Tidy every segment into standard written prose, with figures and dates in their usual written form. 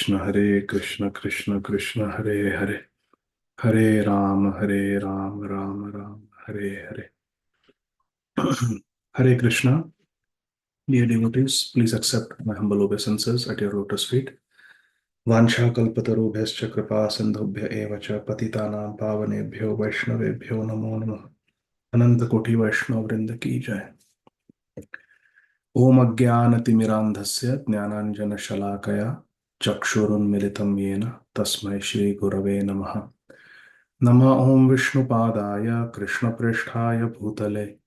Krishna Krishna Krishna Hare Hare Hare Ram Ram Ram Hare Hare. Hare Krishna. Dear devotees, please accept my humble obeisances at your lotus feet. Vansha kalpatarubhyascha kripa sindhubhya eva cha patitanam pavanebhyo vaishnavebhyo namo namaha. Ananta koti Vaishnava vrinda ki jai. Om Ajnanatimirandhasya Jnananjana Shalakaya Chakshurunmilitam Yena Tasmai Shri Gurave Namaha. Nama Om Vishnupadaya Krishna Pristhaya Bhutale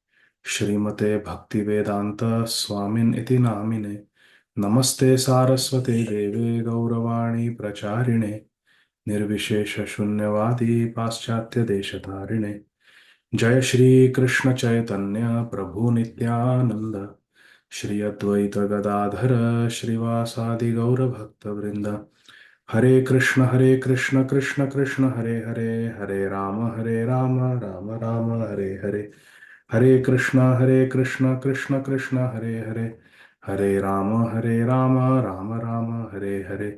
Shrimate Bhakti Vedanta Swamin Iti Namine Namaste Saraswate Deve Gauravani Pracharine Nirvishesha Shunyavadi Paschatya Deshatarine Jai Shri Krishna Chaitanya Prabhu Nityananda Shri Advaita Gadadhara Shrivasadi Gaura Bhakta Vrinda Hare Krishna Krishna Krishna Hare Hare Hare Rama Rama Rama Hare Hare Hare Krishna Krishna Krishna Hare Hare Hare Rama Rama Rama Hare Hare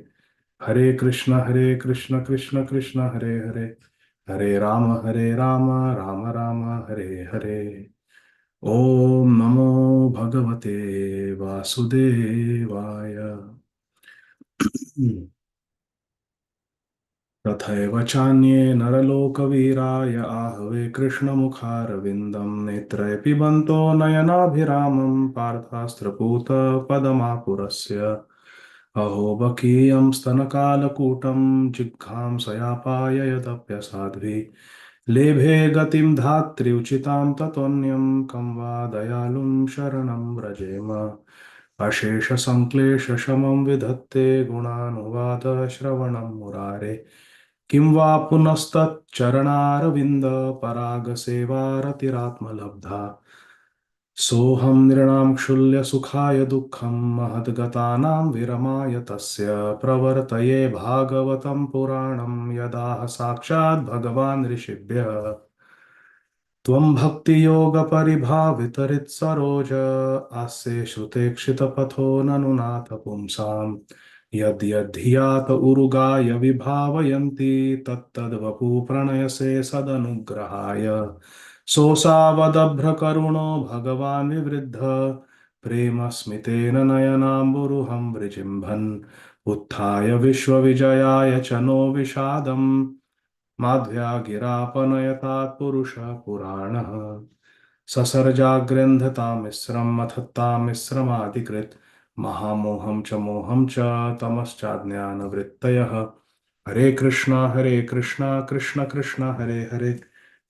Hare Krishna Krishna Krishna Hare Hare Hare Rama Rama Rama Hare Hare. Om Namo Bhagavate Vasudevaya. तथैव चान्ये नरलोकवीराय आहवे कृष्णमुखारविन्दं नेत्रैः पिबन्तो नयनाभिरामं पार्थास्त्रपूतपदमापुरस्य अहो बकीयं स्तनकालकूटं जिघ्रांसयापाय यदप्यसाध्वी लेभे गतिं धात्री उचितां ततोऽन्यं कं वा दयालुं शरणं व्रजेम अशेषसङ्क्लेशशमं विधत्ते गुणानुवाद श्रवणं मुरारे किं वा पुनस्तच्चरणारविन्द परागसेवारतिरात्मलब्धा सोऽहं नृणां क्षुल्यसुखाय दुःखं महद्गतानां विरमाय तस्य प्रवर्तये भागवतं पुराणं यदाह साक्षात् भगवान् ऋषिभ्यः त्वं भक्तियोगपरिभावितरित्सरोज आस्ये श्रुतेक्षितपथो ननु नाथ पुंसाम् यद्यद्धियात उरुगाय विभावयन्ति तत्तद्वपु प्रणयसे सदनुग्रहाय सोऽसावदभ्रकरुणो भगवान् विवृद्ध प्रेमस्मितेन नयनाम्बुरुहं विजिम्भन् उत्थाय विश्वविजयाय च नो विषादम् माध्व्यागिरापनयतात् पुरुषः पुराणः ससर्जाग्रन्थतामिश्रं मथत्तामिश्रमादिकृत् महामोहं च मोहं च तमश्चाज्ञानवृत्तयः हरे Krishna Krishna Krishna Hare Hare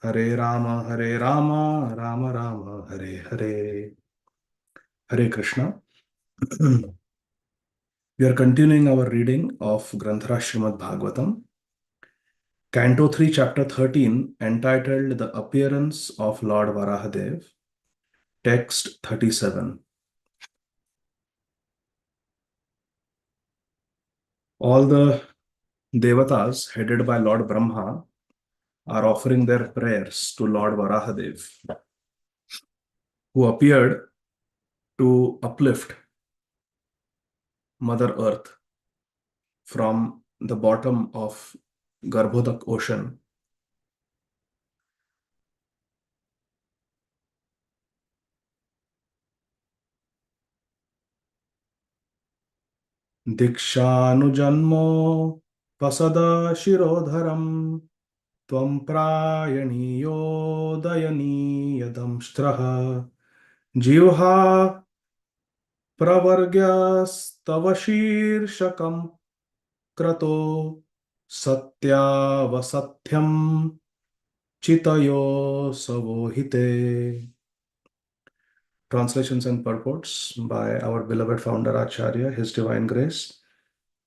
Hare Ram Ram Ram Hare Hare. Hare Krishna. We are continuing our reading of Granthara Srimad Bhagavatam, Canto 3, Chapter 13, entitled The Appearance of Lord Varahadev, Text 37. All the Devatas, headed by Lord Brahma, are offering their prayers to Lord Varahadev, who appeared to uplift Mother Earth from the bottom of Garbhodak ocean. Dikshanujanmo pasada shirodharam Tvam prayaniyo dayaniyadamshtraha Jivha pravargyastava shirshakam Krato satyavasatyam chitayo savohite. Translations and purports by our beloved founder Acharya, His Divine Grace,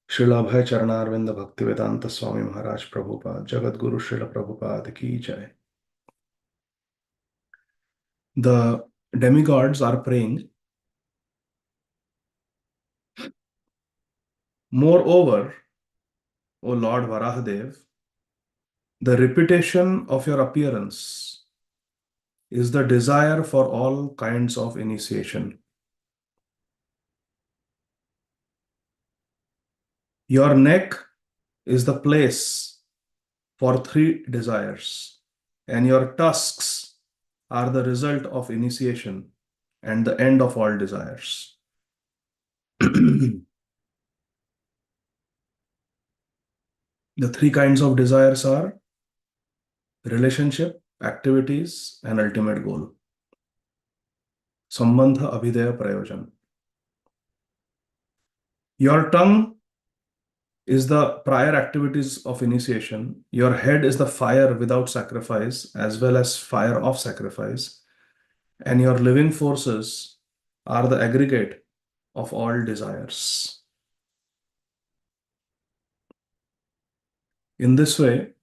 Srila Abhay Charanarvinda Bhakti Vedanta Swami Maharaj Prabhupada, Jagat Guru Srila Prabhupada ki jai. The demigods are praying, moreover, O Lord Varahadev, the repetition of your appearance is the desire for all kinds of initiation. Your neck is the place for three desires, and your tusks are the result of initiation and the end of all desires. The three kinds of desires are relationship, activities, and ultimate goal. Sambandha, abhidaya, prayojan. Your tongue is the prior activities of initiation. Your head is the fire without sacrifice, as well as fire of sacrifice. And your living forces are the aggregate of all desires. In this way,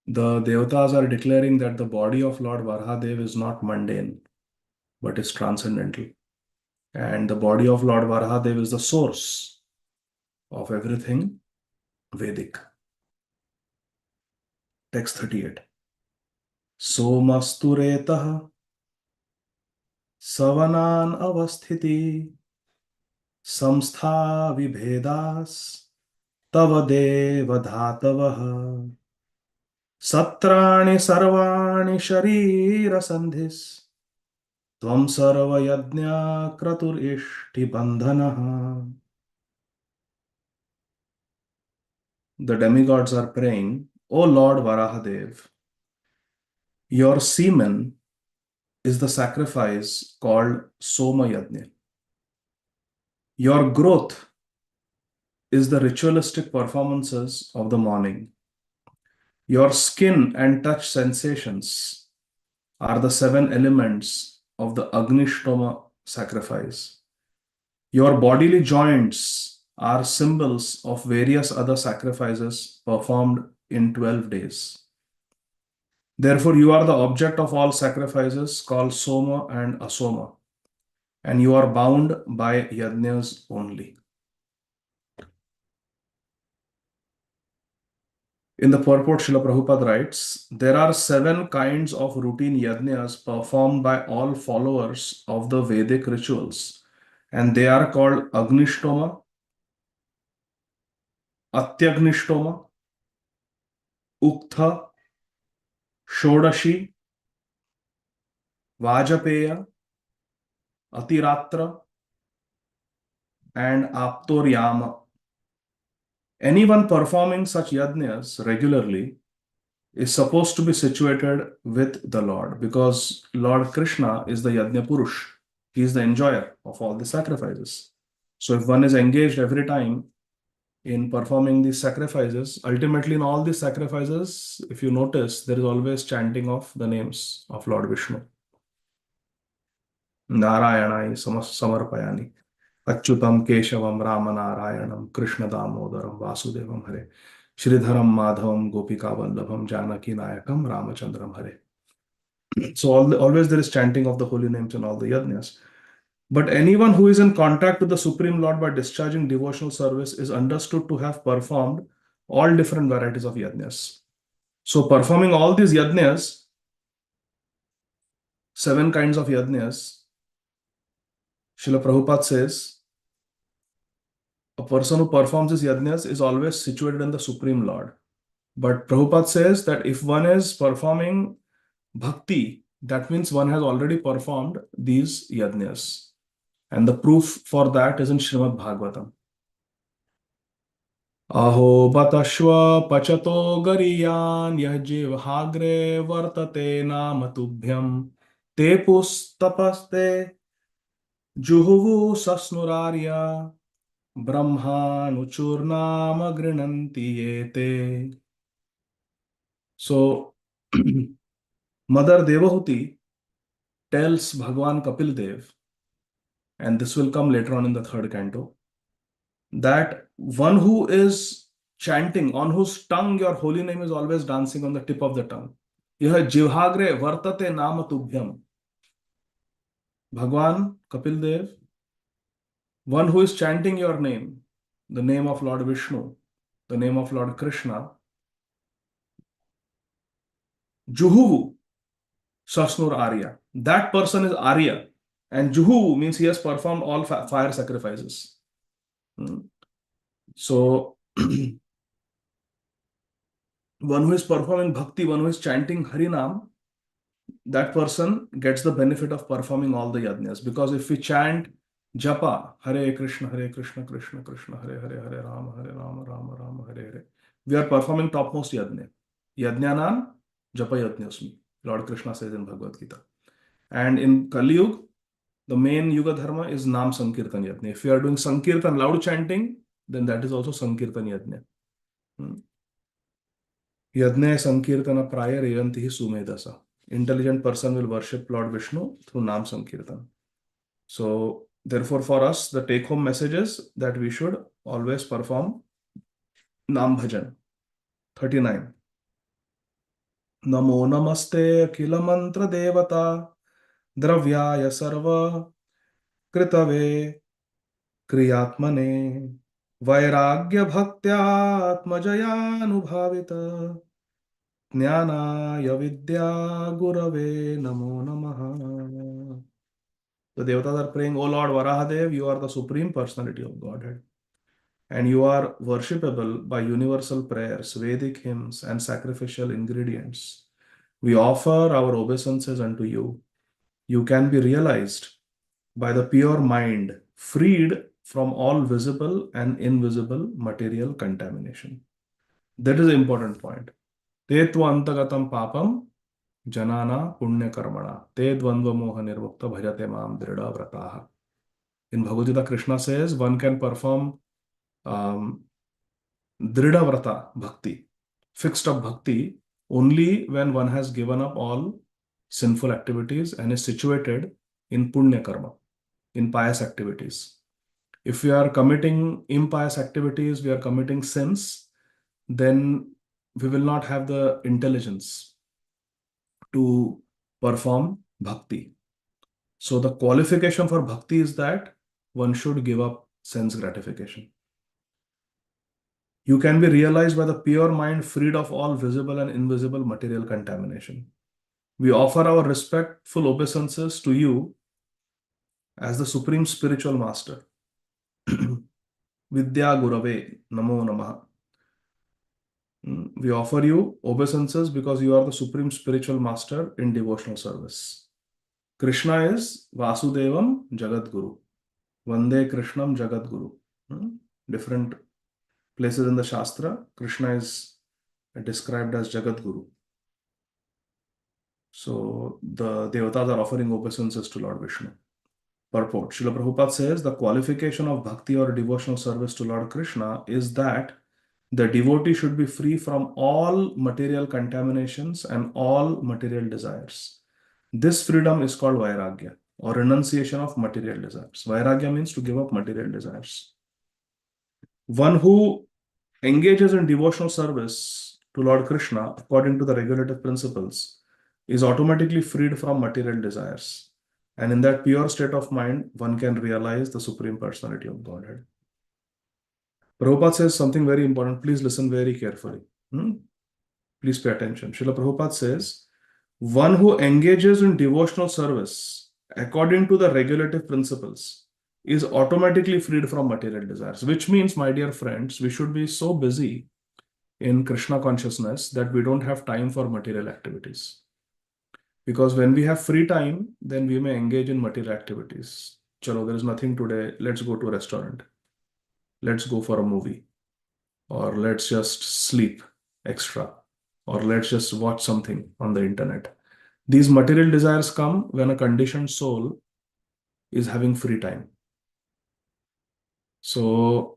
the Devatas are declaring that the body of Lord Varahadev is not mundane, but is transcendental. And the body of Lord Varahadev is the source of everything Vedic. Text 38. Somasturetaha Savanan avasthiti samstha vibhedas tava deva dhatavaha satrani sarvani sharira sandhis tvam sarva yajna kratur ishti bandhanaha. The demigods are praying, O Lord Varahadev, your semen is the sacrifice called Soma Yajna. Your growth is the ritualistic performances of the morning. Your skin and touch sensations are the 7 elements of the Agnishtoma sacrifice. Your bodily joints are symbols of various other sacrifices performed in 12 days. Therefore, you are the object of all sacrifices called Soma and Asoma, and you are bound by yajnas only. In the purport, Srila Prabhupada writes, there are 7 kinds of routine yajnas performed by all followers of the Vedic rituals, and they are called Agnishtoma, Atyagnishtoma, Uktha, Shodashi, Vajapeya, Atiratra, and Aptoryama. Anyone performing such yajnas regularly is supposed to be situated with the Lord, because Lord Krishna is the Yajna Purush. He is the enjoyer of all the sacrifices. So if one is engaged every time in performing these sacrifices, ultimately in all these sacrifices, if you notice, there is always chanting of the names of Lord Vishnu. Narayanai samarpayani. Achyutam Keshavam Ramanarayanam Krishna Damodaram Vasudevam Hare Shridharam Madhavam Gopika Vallabham Janaki Nayakam Ramachandram Hare. So always there is chanting of the holy names in all the yajnas. But anyone who is in contact with the Supreme Lord by discharging devotional service is understood to have performed all different varieties of yajnas. So performing all these yajnas, 7 kinds of yajnas, Srila Prabhupada says, a person who performs these yajnas is always situated in the Supreme Lord. But Prabhupada says that if one is performing bhakti, that means one has already performed these yajnas. And the proof for that is in Srimad Bhagavatam. Aho batashva pachato gariyan yah jivhagre vartate namatubhyam te pustapaste juhuvu sasnurarya Brahmanuchurnama grinanti yete. So, Mother Devahuti tells Bhagwan Kapil Dev, and this will come later on in the 3rd canto, that one who is chanting, on whose tongue your holy name is always dancing on the tip of the tongue. Yah jivhagre vartate nama tubhyam. Bhagwan Kapil Dev, one who is chanting your name, the name of Lord Vishnu, the name of Lord Krishna, Juhuvu Sasnur Arya. That person is Arya. And Juhuvu means he has performed all fire sacrifices. So, One who is performing bhakti, one who is chanting Harinam, that person gets the benefit of performing all the yajnas. Because if we chant japa, Hare Krishna, Krishna Krishna, Hare Hare, Hare Rama, Rama Rama, Hare Hare, we are performing topmost yajna. Yajnanam japa yajnasmi, Lord Krishna says in Bhagavad Gita. And in Kali Yuga, the main Yuga Dharma is Nam Sankirtan Yajna. If you are doing Sankirtan, loud chanting, then that is also Sankirtan Yajna. Yajna Sankirtana Praya Revanti Sumedasa. Intelligent person will worship Lord Vishnu through Nam Sankirtan. So, therefore, for us, the take home message is that we should always perform Nam Bhajan. 39. Namo Namaste Akila Mantra Devata Dravyaya Sarva Kritave Kriyatmane Vairagya Bhaktya-atmajayanubhavita Jnanaya Vidya Gurave Namo Namaha. The devatas are praying, O Lord Varahadev, you are the Supreme Personality of Godhead. And you are worshipable by universal prayers, Vedic hymns, and sacrificial ingredients. We offer our obeisances unto you. You can be realized by the pure mind, freed from all visible and invisible material contamination. That is the important point. Te tvantagatam papam janana punya karmana te dvandva moha nirmukta bhajate mam drida vrataha. In Bhagavad Gita, Krishna says one can perform drida vrata bhakti, fixed up bhakti, only when one has given up all sinful activities and is situated in punya karma, in pious activities. If we are committing impious activities, we are committing sins, then we will not have the intelligence to perform bhakti. So the qualification for bhakti is that one should give up sense gratification. You can be realized by the pure mind freed of all visible and invisible material contamination. We offer our respectful obeisances to you as the Supreme Spiritual Master. Vidya Gurave Namo Namaha. We offer you obeisances because you are the Supreme Spiritual Master in devotional service. Krishna is Vasudevam Jagat Guru. Vande Krishnam Jagat Guru. Different places in the Shastra, Krishna is described as Jagat Guru. So the devatas are offering obeisances to Lord Vishnu. Purport. Srila Prabhupada says the qualification of bhakti or devotional service to Lord Krishna is that the devotee should be free from all material contaminations and all material desires. This freedom is called Vairagya, or renunciation of material desires. Vairagya means to give up material desires. One who engages in devotional service to Lord Krishna according to the regulative principles is automatically freed from material desires. And in that pure state of mind, one can realize the Supreme Personality of Godhead. Prabhupada says something very important. Please listen very carefully. Please pay attention. Srila Prabhupada says, one who engages in devotional service according to the regulative principles is automatically freed from material desires, which means, my dear friends, we should be so busy in Krishna consciousness that we don't have time for material activities. Because when we have free time, then we may engage in material activities. Chalo, there is nothing today. Let's go to a restaurant. Let's go for a movie. Or let's just sleep extra. Or let's just watch something on the internet. These material desires come when a conditioned soul is having free time. So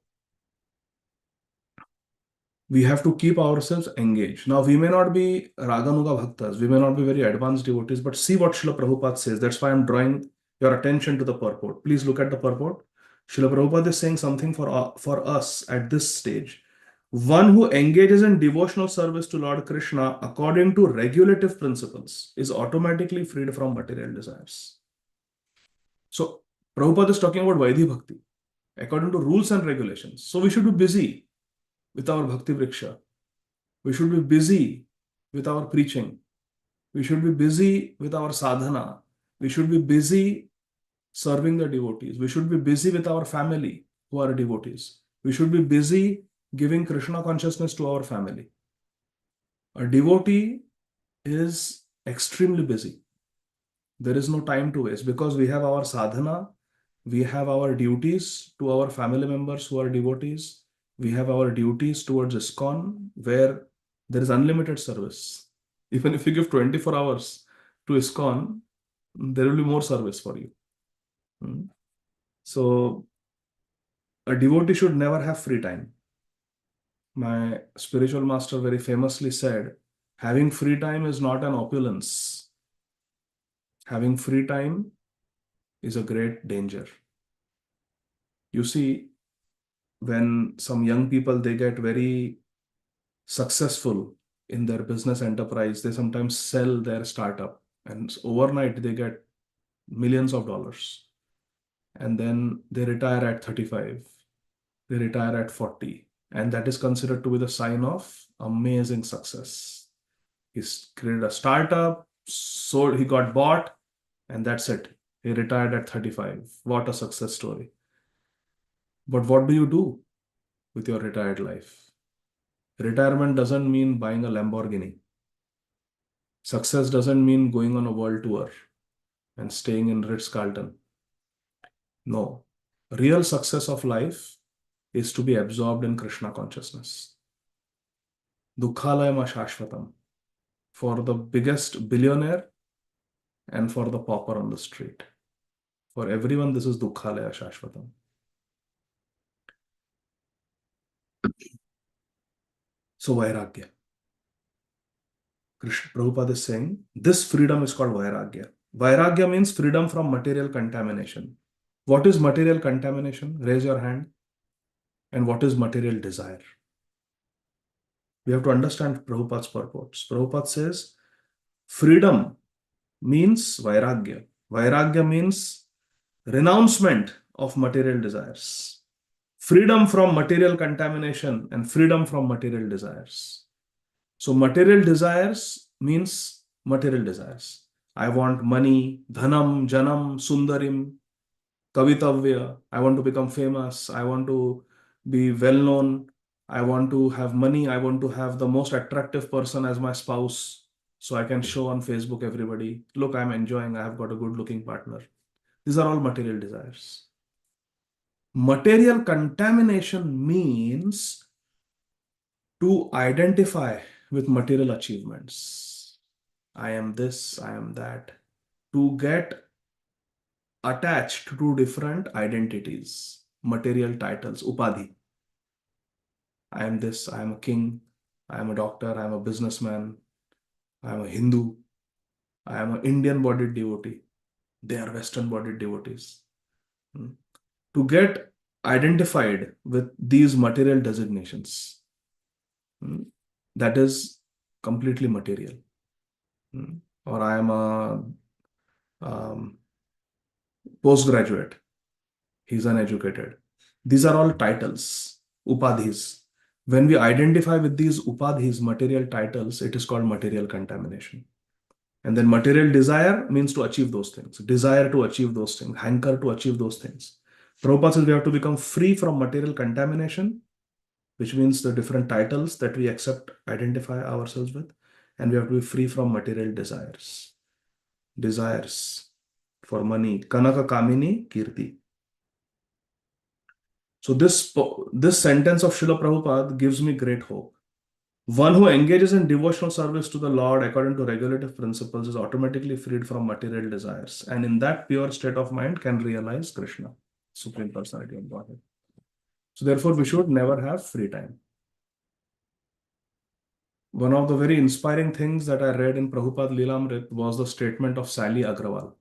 we have to keep ourselves engaged. Now, we may not be Raganuga Bhaktas, we may not be very advanced devotees, but see what Srila Prabhupada says. That's why I'm drawing your attention to the purport. Please look at the purport. Srila Prabhupada is saying something for us at this stage. One who engages in devotional service to Lord Krishna according to regulative principles is automatically freed from material desires. So, Prabhupada is talking about Vaidhi Bhakti according to rules and regulations. So, we should be busy with our Bhakti Vriksha. We should be busy with our preaching. We should be busy with our sadhana. We should be busy serving the devotees. We should be busy with our family who are devotees. We should be busy giving Krishna consciousness to our family. A devotee is extremely busy. There is no time to waste because we have our sadhana, we have our duties to our family members who are devotees, we have our duties towards ISKCON where there is unlimited service. Even if you give 24 hours to ISKCON, there will be more service for you. So, a devotee should never have free time. My spiritual master very famously said, having free time is not an opulence. Having free time is a great danger. You see, when some young people, they get very successful in their business enterprise, they sometimes sell their startup and overnight they get millions of dollars. And then they retire at 35, they retire at 40. And that is considered to be the sign of amazing success. He's created a startup, sold, he got bought, and that's it. He retired at 35. What a success story. But what do you do with your retired life? Retirement doesn't mean buying a Lamborghini. Success doesn't mean going on a world tour and staying in Ritz-Carlton. No. Real success of life is to be absorbed in Krishna consciousness. Dukhalayam Shashvatam. For the biggest billionaire and for the pauper on the street. For everyone, this is Dukhalaya Shashvatam. So, Vairagya. Krishna Prabhupada is saying, this freedom is called Vairagya. Vairagya means freedom from material contamination. What is material contamination? Raise your hand. And what is material desire? We have to understand Prabhupada's purports. Prabhupada says, freedom means Vairagya. Vairagya means renouncement of material desires. Freedom from material contamination and freedom from material desires. So material desires means material desires. I want money, dhanam, janam, sundarim, kavitavya. I want to become famous. I want to be well known. I want to have money. I want to have the most attractive person as my spouse. So I can show on Facebook everybody, look, I'm enjoying. I have got a good looking partner. These are all material desires. Material contamination means to identify with material achievements. I am this, I am that. To get attached to different identities, material titles, upadhi. I am this, I am a king, I am a doctor, I am a businessman, I am a Hindu, I am an Indian-bodied devotee. They are Western-bodied devotees. To get identified with these material designations, that is completely material. Or I am a postgraduate. He's uneducated. These are all titles, upadhis. When we identify with these upadhis, material titles, it is called material contamination. And then material desire means to achieve those things. Desire to achieve those things. Hanker to achieve those things. Prabhupada says we have to become free from material contamination, which means the different titles that we accept, identify ourselves with. And we have to be free from material desires. Desires for money. Kanaka Kamini Kirti. So this sentence of Srila Prabhupada gives me great hope. One who engages in devotional service to the Lord according to regulative principles is automatically freed from material desires, and in that pure state of mind can realize Krishna, Supreme Personality of Godhead. So therefore, we should never have free time. One of the very inspiring things that I read in Prabhupada Lilamrit was the statement of Sally Agrawal,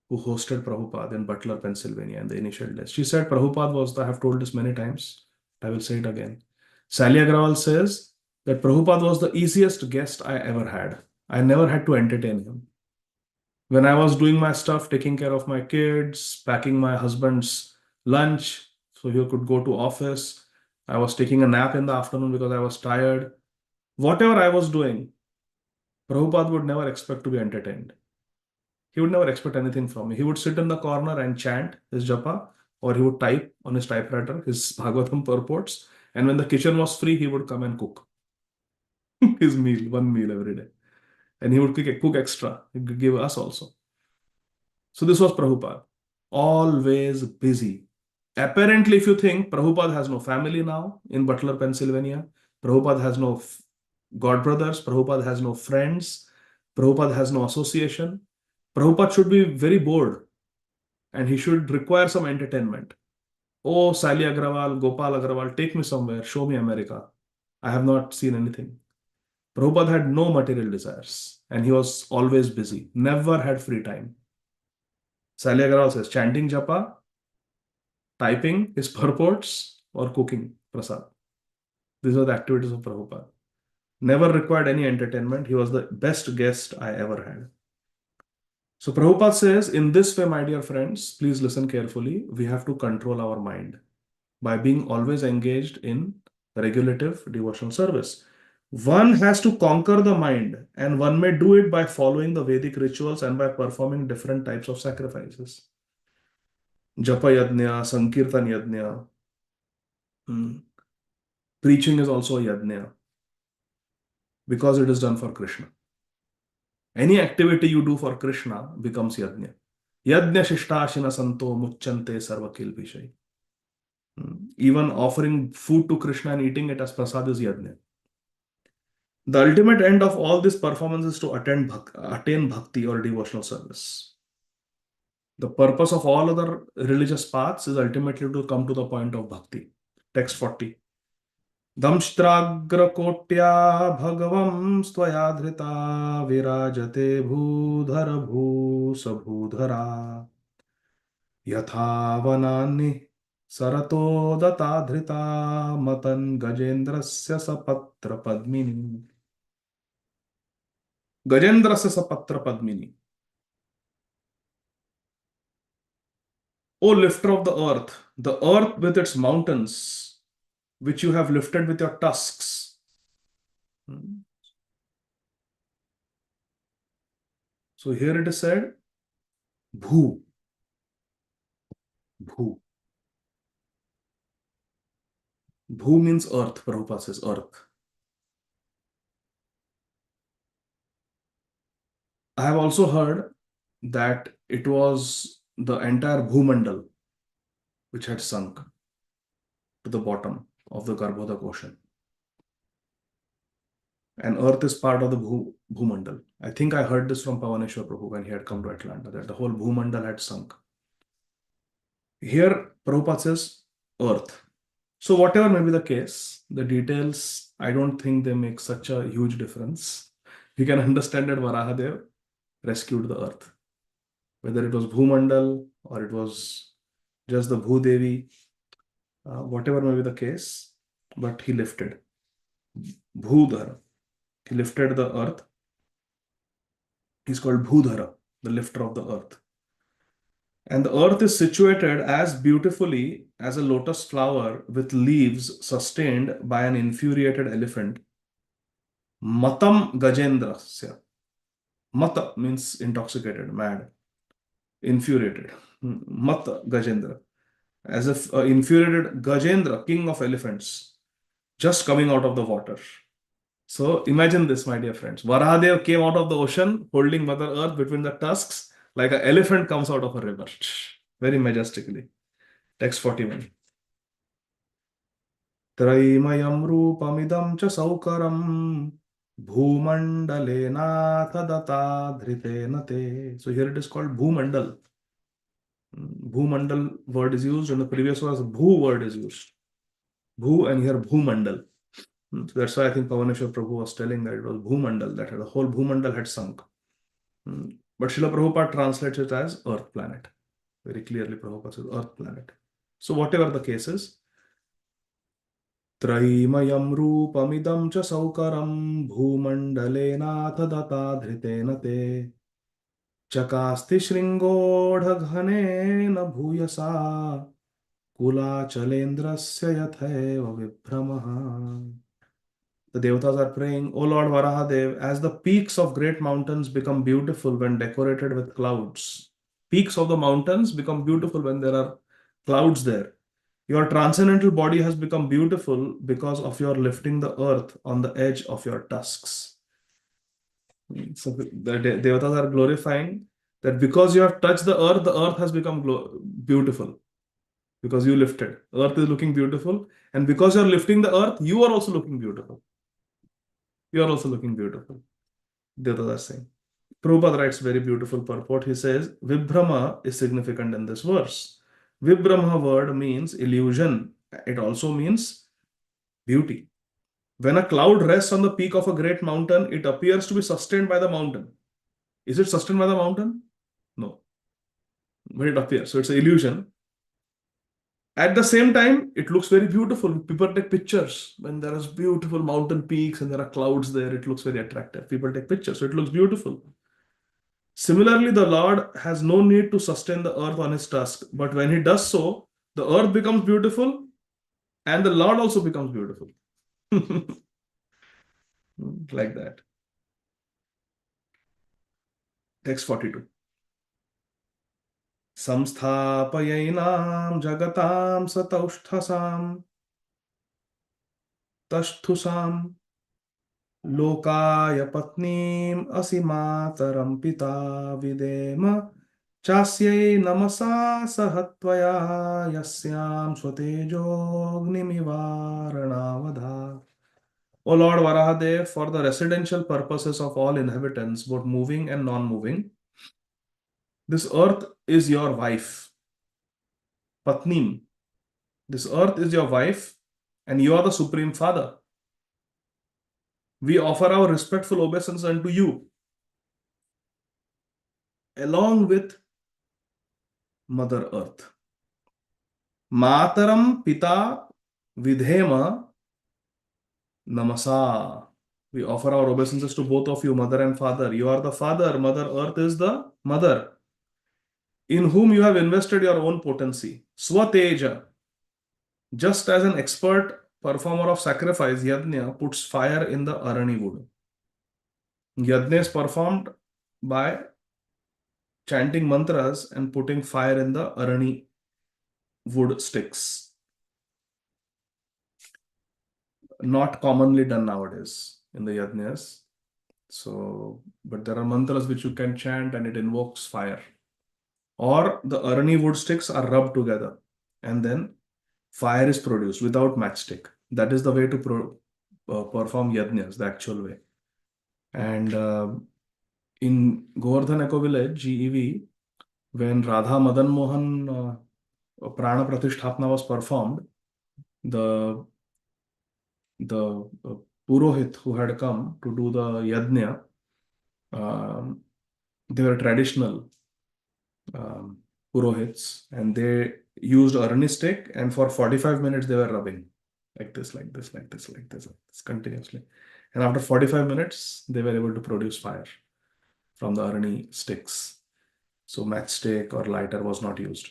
who hosted Prabhupada in Butler, Pennsylvania in the initial days. She said Prabhupada was I have told this many times, I will say it again. Sally Agrawal says that Prabhupada was the easiest guest I ever had. I never had to entertain him. When I was doing my stuff, taking care of my kids, packing my husband's lunch so he could go to office, I was taking a nap in the afternoon because I was tired. Whatever I was doing, Prabhupada would never expect to be entertained. He would never expect anything from me. He would sit in the corner and chant his japa, or he would type on his typewriter his Bhagavatam purports, And when the kitchen was free, he would come and cook his meal, one meal every day. And he would cook extra. He could give us also. So this was Prabhupada. Always busy. Apparently, if you think Prabhupada has no family now in Butler, Pennsylvania, Prabhupada has no godbrothers, Prabhupada has no friends, Prabhupada has no association, Prabhupada should be very bored and he should require some entertainment. Oh, Sally Agrawal, Gopal Agrawal, take me somewhere, show me America. I have not seen anything. Prabhupada had no material desires and he was always busy, never had free time. Sally Agrawal says chanting japa, typing his purports, or cooking prasad. These are the activities of Prabhupada. Never required any entertainment. He was the best guest I ever had. So Prabhupada says, in this way, my dear friends, please listen carefully. We have to control our mind by being always engaged in regulative devotional service. One has to conquer the mind, and one may do it by following the Vedic rituals and by performing different types of sacrifices. Japa yajna, Sankirtan yajna. Preaching is also a yajna because it is done for Krishna. Any activity you do for Krishna becomes yajna. Yajna shishtashina santo muchante sarvakil vishay. Even offering food to Krishna and eating it as prasad is yajna. The ultimate end of all this performance is to attain bhakti or devotional service. The purpose of all other religious paths is ultimately to come to the point of bhakti. Text 40. दंष्ट्राग्रकोट्या भगवं स्वया धृता विराजते भूधर भूसभूधरा यथा वनानि सरतोदता धृता मतन गजेन्द्रस्य सपत्र Padmini. गजेन्द्रस्य सपत्र Padmini. O lifter of the earth with its mountains, which you have lifted with your tusks. So here it is said, Bhu. Bhu. Bhu means earth, Prabhupada says earth. I have also heard that it was the entire Bhumandal which had sunk to the bottom of the Garbhodak ocean. And earth is part of the Bhumandal. I think I heard this from Pavaneshwar Prabhu when he had come to Atlanta, that the whole Bhumandal had sunk. Here, Prabhupada says earth. So whatever may be the case, the details, I don't think they make such a huge difference. You can understand that Varahadev rescued the earth. Whether it was Bhumandal or it was just the Bhudevi, whatever may be the case, but he lifted. Bhudhara. He lifted the earth. He's called Bhudhara, the lifter of the earth. And the earth is situated as beautifully as a lotus flower with leaves sustained by an infuriated elephant. Matam Gajendrasya. Mata means intoxicated, mad, infuriated. Mata Gajendra. As if an infuriated Gajendra, king of elephants, just coming out of the water. So imagine this, my dear friends. Varahadev came out of the ocean holding Mother Earth between the tusks like an elephant comes out of a river. Very majestically. Text 41. Traimayam rupamidam cha saukaram bhumandale data dhrite te. So here it is called Bhumandal. Bhumandal word is used and the previous was Bhu word is used. Bhu and here Bhumandal. So that's why I think Pavaneshwar Prabhu was telling that it was Bhumandal, that the whole Bhumandal had sunk. But Srila Prabhupada translates it as earth planet. Very clearly Prabhupada says earth planet. So whatever the case is, Traimayam rupamidam cha saukaram bhumandale data dhrite te chakasti shringodhaghane na bhuyasa kula chalendrasya yatheva vibhramaha. The Devatas are praying, O Lord Varahadev, as the peaks of great mountains become beautiful when decorated with clouds. Peaks of the mountains become beautiful when there are clouds there. Your transcendental body has become beautiful because of your lifting the earth on the edge of your tusks. So the devatas are glorifying that because you have touched the earth has become beautiful because you lifted. Earth is looking beautiful, and because you're lifting the earth, you are also looking beautiful. You are also looking beautiful. Devatas are saying. Prabhupada writes very beautiful purport. He says, Vibhrama is significant in this verse. Vibhrama word means illusion. It also means beauty. When a cloud rests on the peak of a great mountain, it appears to be sustained by the mountain. Is it sustained by the mountain? No. But it appears. So it's an illusion. At the same time, it looks very beautiful. People take pictures when there is beautiful mountain peaks and there are clouds there. It looks very attractive. People take pictures. So it looks beautiful. Similarly, the Lord has no need to sustain the earth on his tusk. But when he does so, the earth becomes beautiful and the Lord also becomes beautiful. Like that. Text 42. Samsthapayainam jagatam sataushthasam tasthusam lokaya patnim asimatam pita videma chasyai namasa sahatvaya yasyam swatejognivaranavadha. O Lord Varahadev, for the residential purposes of all inhabitants, both moving and non-moving, this earth is your wife, Patnim. This earth is your wife, and you are the Supreme Father. We offer our respectful obeisance unto you, along with Mother Earth. Mataram Pita Vidhema Namasa. We offer our obeisances to both of you, Mother and Father. You are the Father, Mother Earth is the Mother, in whom you have invested your own potency. Swateja. Just as an expert performer of sacrifice, Yajna, puts fire in the arani wood. Yajna is performed by chanting mantras and putting fire in the arani wood sticks. Not commonly done nowadays in the yajnas. So, but there are mantras which you can chant and it invokes fire. Or the arani wood sticks are rubbed together and then fire is produced without matchstick. That is the way to perform yajnas, the actual way. And in Govardhan Eco Village, GEV, when Radha Madan Mohan Prana Pratisthapana was performed, the Purohit who had come to do the yajna, they were traditional Purohits, and they used arani stick, and for 45 minutes they were rubbing like this, like this, like this, like this, like this, continuously. And after 45 minutes, they were able to produce fire from the arani sticks. So matchstick or lighter was not used.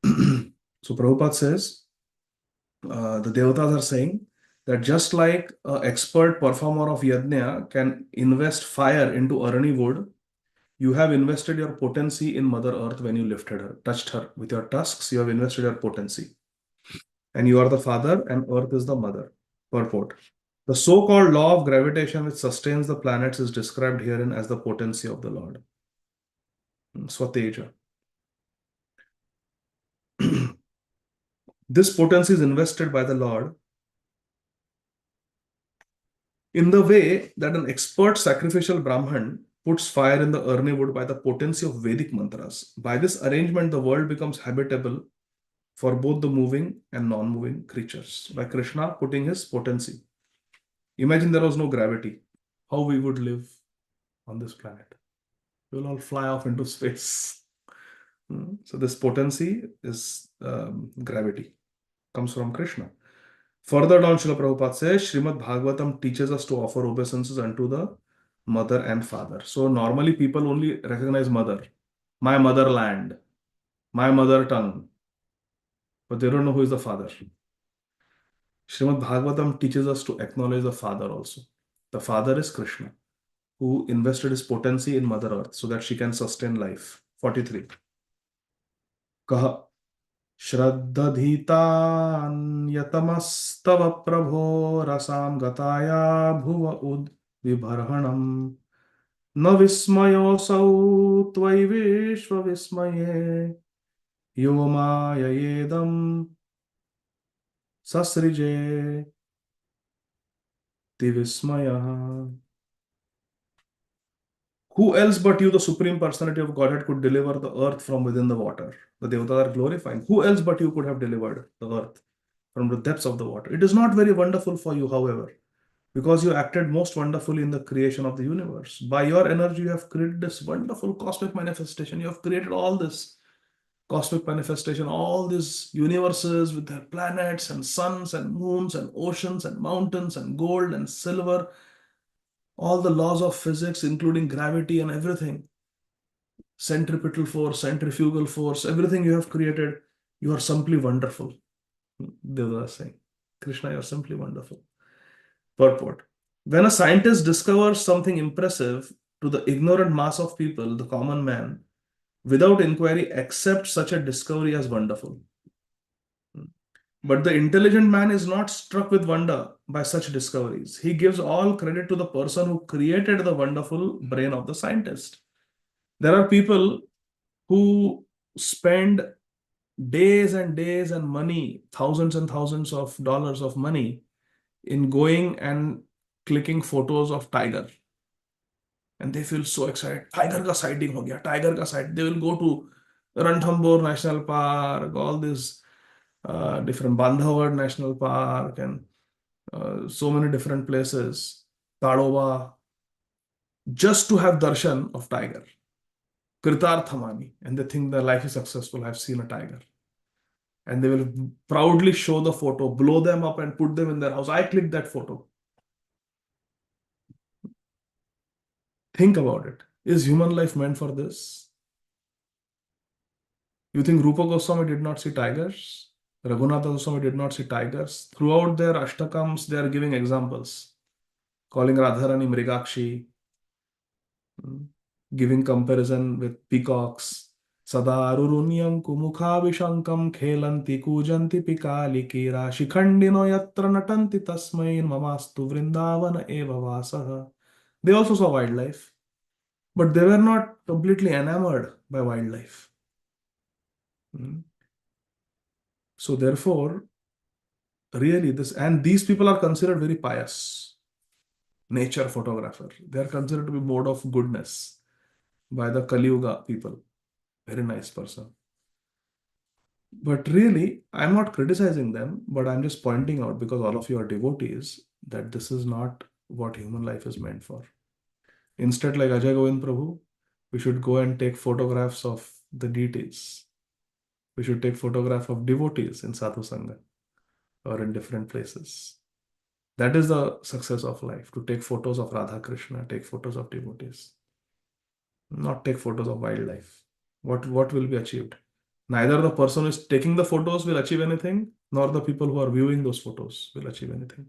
So Prabhupada says, the Devatas are saying that just like an expert performer of yajna can invest fire into arani wood, you have invested your potency in Mother Earth when you lifted her, touched her with your tusks. You have invested your potency. And you are the father, and Earth is the mother. Purport. The so-called law of gravitation which sustains the planets is described herein as the potency of the Lord. Swateja. This potency is invested by the Lord in the way that an expert sacrificial Brahman puts fire in the arni wood by the potency of Vedic mantras. By this arrangement, the world becomes habitable for both the moving and non-moving creatures. By Krishna putting his potency. Imagine there was no gravity. How we would live on this planet. We will all fly off into space. So this potency is gravity. Comes from Krishna. Further down, Srila Prabhupada says, Srimad Bhagavatam teaches us to offer obeisances unto the mother and father. So normally people only recognize mother, my motherland, my mother tongue, but they don't know who is the father. Srimad Bhagavatam teaches us to acknowledge the father also. The father is Krishna, who invested his potency in Mother Earth so that she can sustain life. 43. Kaha. श्रद्धधीतान्यतमस्तव प्रभो रसां गताया भुव उद विभर्हणम् न विस्मयोऽसौ त्वयि विश्वविस्मये यो माययेदं ससृजे विस्मयः. Who else but you, the Supreme Personality of Godhead, could deliver the earth from within the water? The Devatas are glorifying. Who else but you could have delivered the earth from the depths of the water? It is not very wonderful for you, however, because you acted most wonderfully in the creation of the universe. By your energy, you have created this wonderful cosmic manifestation. You have created all this cosmic manifestation, all these universes with their planets and suns and moons and oceans and mountains and gold and silver, all the laws of physics, including gravity and everything, centripetal force, centrifugal force, everything you have created, you are simply wonderful. Devdas is saying, Krishna, you are simply wonderful. Purport. When a scientist discovers something impressive, to the ignorant mass of people, the common man, without inquiry, accepts such a discovery as wonderful. But the intelligent man is not struck with wonder by such discoveries. He gives all credit to the person who created the wonderful brain of the scientist. There are people who spend days and days and money, thousands and thousands of dollars of money, in going and clicking photos of tiger. And they feel so excited. Tiger ka sighting ho gaya, tiger ka sight. They will go to Ranthambore National Park, all these different Bandhavgarh National Park, and so many different places, Tadoba, just to have darshan of tiger. Kritarthamani. And they think their life is successful. I've seen a tiger. And they will proudly show the photo, blow them up and put them in their house. I clicked that photo. Think about it. Is human life meant for this? You think Rupa Goswami did not see tigers? Raghunatha Goswami did not see tigers? Throughout their Ashtakams, they are giving examples, calling Radharani Mrigakshi, giving comparison with peacocks. Sadarurunyam kumukhavishankam khelanti kujanti pikalikira shikhandino yatra natanti tasmain mamastu vrindavana eva vasaha. They also saw wildlife, but they were not completely enamored by wildlife. So therefore, really these people are considered very pious. Nature photographer. They are considered to be mode of goodness by the Kali Yuga people. Very nice person. But really, I'm not criticizing them, but I'm just pointing out, because all of you are devotees, that this is not what human life is meant for. Instead, like Ajay Govind Prabhu, we should go and take photographs of the deities. We should take photograph of devotees in Sadhu Sangha or in different places. That is the success of life, to take photos of Radha Krishna, take photos of devotees, not take photos of wildlife. What will be achieved? Neither the person who is taking the photos will achieve anything, nor the people who are viewing those photos will achieve anything.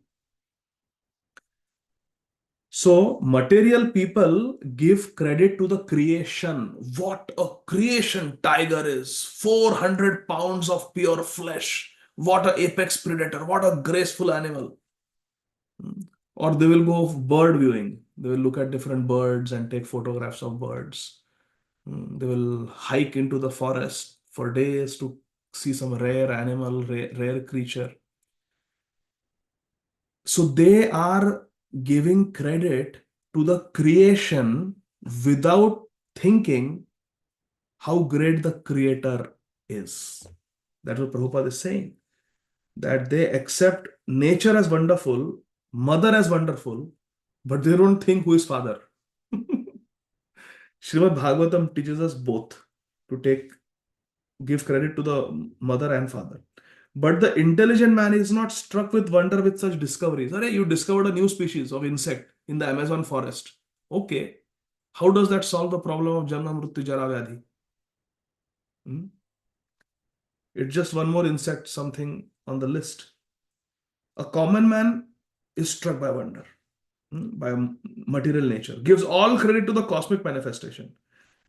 So, material people give credit to the creation. What a creation tiger is! 400 pounds of pure flesh. What an apex predator. What a graceful animal. Or they will go bird viewing. They will look at different birds and take photographs of birds. They will hike into the forest for days to see some rare animal, rare creature. So they are giving credit to the creation without thinking how great the creator is. That's what Prabhupada is saying. That they accept nature as wonderful, mother as wonderful, but they don't think who is father. Srimad Bhagavatam teaches us both to give credit to the mother and father. But the intelligent man is not struck with wonder with such discoveries. Arey, you discovered a new species of insect in the Amazon forest. Okay. How does that solve the problem of Janma Mrityu Jara Vyadhi? It's just one more insect, something on the list. A common man is struck by wonder, by material nature, gives all credit to the cosmic manifestation.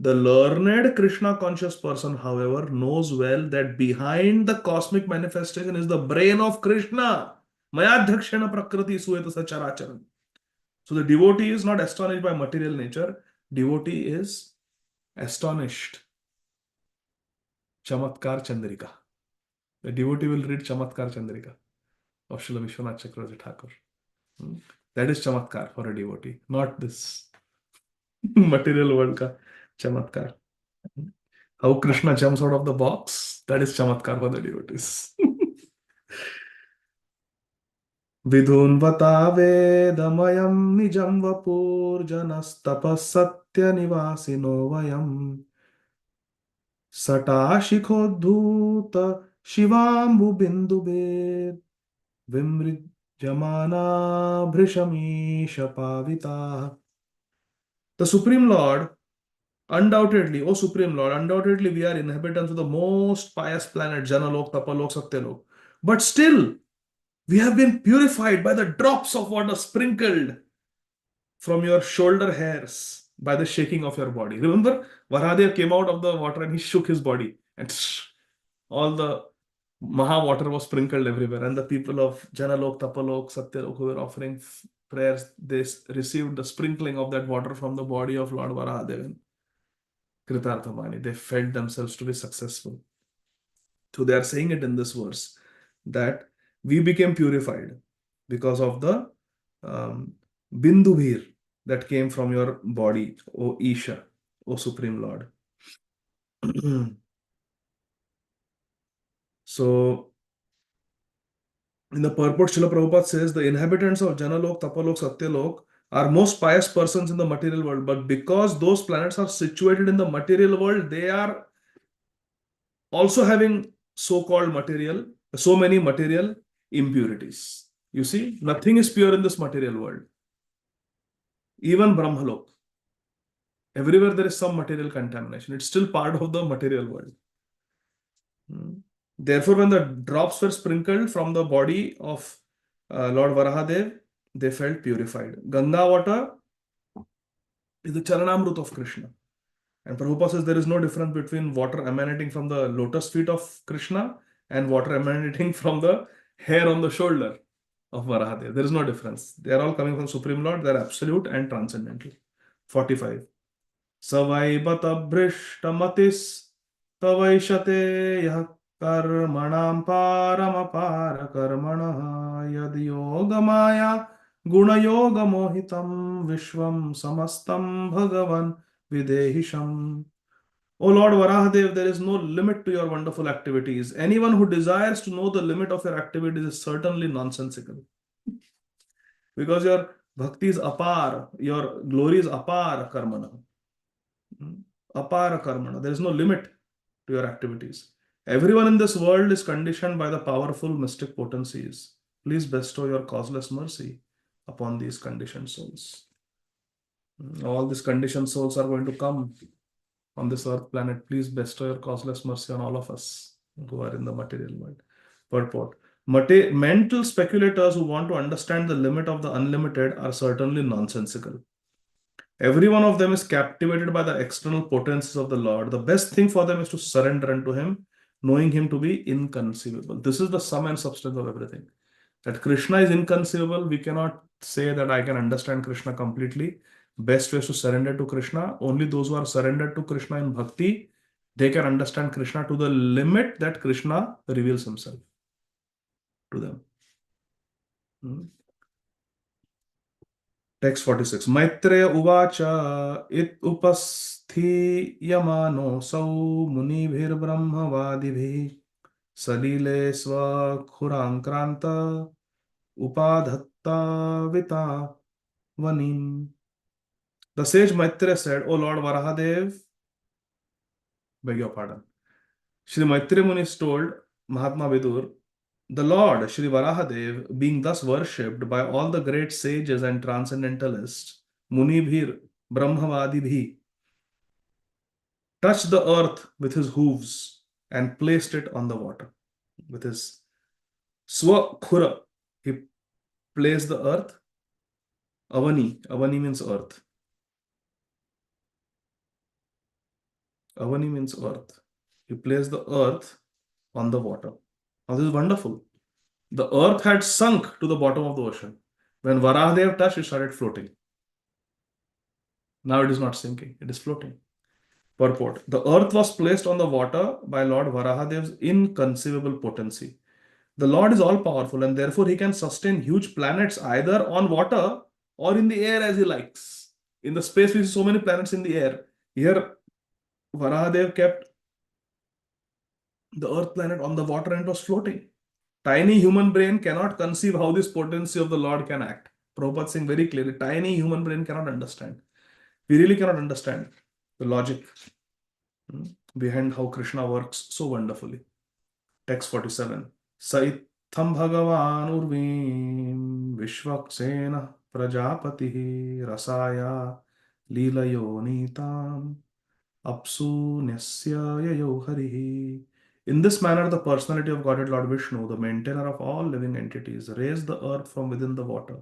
The learned Krishna conscious person, however, knows well that behind the cosmic manifestation is the brain of Krishna. Mayadhyakshena prakriti suyata sacharacharan. So the devotee is not astonished by material nature. Devotee is astonished. Chamatkar Chandrika. The devotee will read Chamatkar Chandrika of Srila Vishwanath Chakravarti Thakur. That is Chamatkar for a devotee, not this material world ka Chamatkar. How Krishna jumps out of the box, that is Chamatkar for the devotees. Vidhunvata vedamyam nijam vapurjanastapasatya nivasino vayam satashikodhuta shivambu bindube vimrijamana bhrishamisha pavita. The Supreme Lord, undoubtedly, O Supreme Lord, undoubtedly we are inhabitants of the most pious planet, Janalok, Tapalok, Satyalok. But still, we have been purified by the drops of water sprinkled from your shoulder hairs by the shaking of your body. Remember, Varahadev came out of the water and he shook his body, and all the Maha water was sprinkled everywhere. And the people of Janalok, Tapalok, Satyalok who were offering prayers, they received the sprinkling of that water from the body of Lord Varahadev. Kritarthamani. They felt themselves to be successful. So they are saying it in this verse that we became purified because of the Bindubhir that came from your body, O Isha, O Supreme Lord. So, in the purport, Srila Prabhupada says the inhabitants of Janalok, Tapalok, Satyalok are most pious persons in the material world, but because those planets are situated in the material world, they are also having so-called material, so many material impurities. You see, nothing is pure in this material world. Even Brahmalok. Everywhere there is some material contamination. It's still part of the material world. Therefore, when the drops were sprinkled from the body of Lord Varahadev, they felt purified. Ganga water is the Charanamrut of Krishna. And Prabhupada says there is no difference between water emanating from the lotus feet of Krishna and water emanating from the hair on the shoulder of Varahadev. There is no difference. They are all coming from Supreme Lord. They are absolute and transcendental. 45. Savaibata brishtamatis tavaishate yah karmanam paramapara karmana yad yogamaya gunayoga mohitam vishvam samastam bhagavan videhisham. O Lord Varahadev, there is no limit to your wonderful activities. Anyone who desires to know the limit of your activities is certainly nonsensical. Because your bhakti is apar, your glory is apar karmana. Apara karmana. There is no limit to your activities. Everyone in this world is conditioned by the powerful mystic potencies. Please bestow your causeless mercy upon these conditioned souls. All these conditioned souls are going to come on this earth planet. Please bestow your causeless mercy on all of us who are in the material world. Purport. Mental speculators who want to understand the limit of the unlimited are certainly nonsensical. Every one of them is captivated by the external potencies of the Lord. The best thing for them is to surrender unto Him, knowing Him to be inconceivable. This is the sum and substance of everything. That Krishna is inconceivable. We cannot say that I can understand Krishna completely. Best way is to surrender to Krishna. Only those who are surrendered to Krishna in bhakti, they can understand Krishna to the limit that Krishna reveals Himself to them. Text 46. Maitreya uvacha it upasthiyamano sau munibhir brahmavadibhi salile sva khurankranta upadhatta vita vanim. The sage Maitreya said, O Lord Varahadev, beg your pardon. Shri Maitreya Muni told Mahatma Vidur, the Lord, Shri Varahadev, being thus worshipped by all the great sages and transcendentalists, Munibhir, Brahmavadibhi, touched the earth with his hooves and placed it on the water. With his Swakhura, he placed the earth. Avani means earth. Avani means earth. He placed the earth on the water. Now this is wonderful. The earth had sunk to the bottom of the ocean. When Varahadev touched, it started floating. Now it is not sinking, it is floating. Purport. The earth was placed on the water by Lord Varahadev's inconceivable potency. The Lord is all powerful and therefore he can sustain huge planets either on water or in the air as he likes. In the space, we see so many planets in the air. Here, Varahadev kept the earth planet on the water and it was floating. Tiny human brain cannot conceive how this potency of the Lord can act. Prabhupada saying very clearly, tiny human brain cannot understand. We really cannot understand the logic behind how Krishna works so wonderfully. Text 47. Saitham Bhagavan Urvim Vishvaksena Prajapati Rasaya Leelayonitam Apsu Nyasya Yayo Harihi. In this manner, the personality of Godhead Lord Vishnu, the maintainer of all living entities, raised the earth from within the water,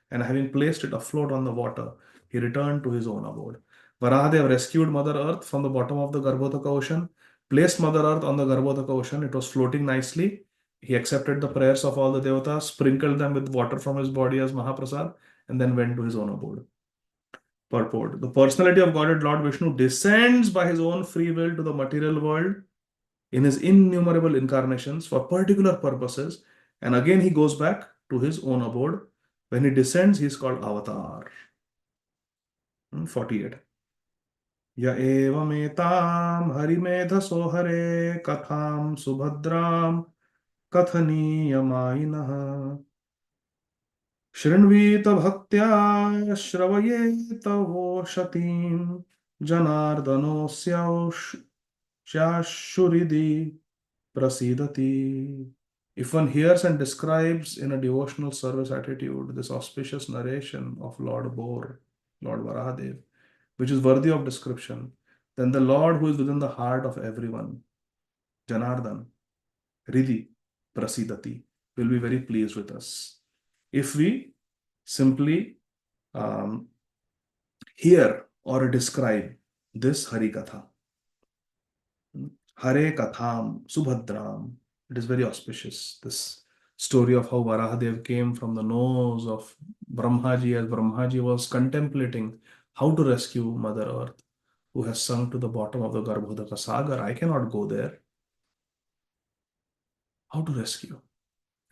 and having placed it afloat on the water, he returned to his own abode. Varahadev rescued Mother Earth from the bottom of the Garbhodaka ocean, placed Mother Earth on the Garbhodaka ocean. It was floating nicely. He accepted the prayers of all the devatas, sprinkled them with water from his body as Mahaprasad, and then went to his own abode. Purport. The personality of Godhead Lord Vishnu descends by his own free will to the material world in his innumerable incarnations for particular purposes, and again he goes back to his own abode. When he descends, he is called Avatar. 48. Ya evametam harimedhaso hare katham subhadram kathaniyamainah शृण्वीत भक्त्या श्रवयेत वोषतीं जनार्दनोऽस्याशुरिदि prasidati. If one hears and describes in a devotional service attitude this auspicious narration of Lord Bor, Lord Varahadev, which is worthy of description, then the Lord who is within the heart of everyone, Janardan, Ridhi, Prasidati, will be very pleased with us. If we simply hear or describe this Hari Katha, Hare Katham, Subhadram, it is very auspicious. This story of how Varahadev came from the nose of Brahmaji as Brahmaji was contemplating how to rescue Mother Earth, who has sunk to the bottom of the Garbhodaka Sagar. I cannot go there. How to rescue?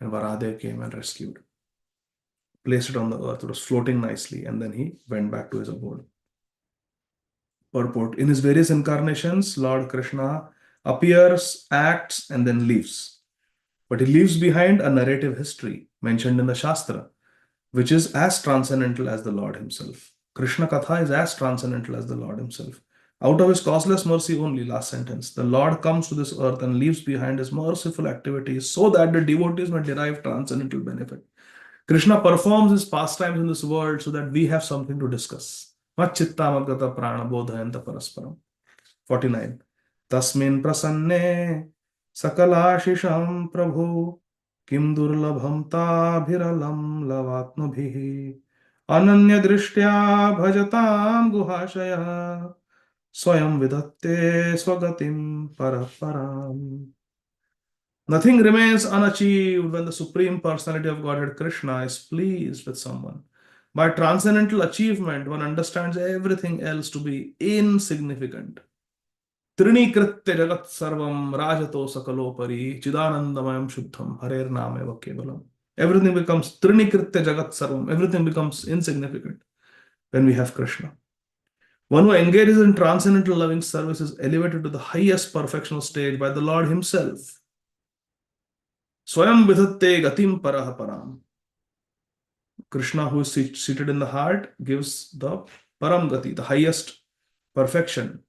And Varahadev came and rescued. Placed it on the earth. It was floating nicely, and then he went back to his abode. Purport. In his various incarnations, Lord Krishna appears, acts, and then leaves. But he leaves behind a narrative history mentioned in the Shastra, which is as transcendental as the Lord himself. Krishna Katha is as transcendental as the Lord himself. Out of his causeless mercy only, last sentence, the Lord comes to this earth and leaves behind his merciful activities so that the devotees may derive transcendental benefit. Krishna performs his pastimes in this world so that we have something to discuss. Machittamagata prana bodhayanta parasparam. 49. Tasmin prasanne sakalashisham prabhu kim durlabham tabhiralam lavatmabhihi ananya drishtya bhajatam guhashaya swayam vidatte swagatim paraparam. Nothing remains unachieved when the Supreme Personality of Godhead Krishna is pleased with someone. By transcendental achievement, one understands everything else to be insignificant. Trinikritya jagat sarvam rajato sakalopari chidanandamayam shuddham harer nameva kevalam. Everything becomes trinikritya jagat sarvam. Everything becomes insignificant when we have Krishna. One who engages in transcendental loving service is elevated to the highest perfectional stage by the Lord himself. Swayam vidhatte gatim parah param. Krishna, who is seated in the heart, gives the param gati, the highest perfection,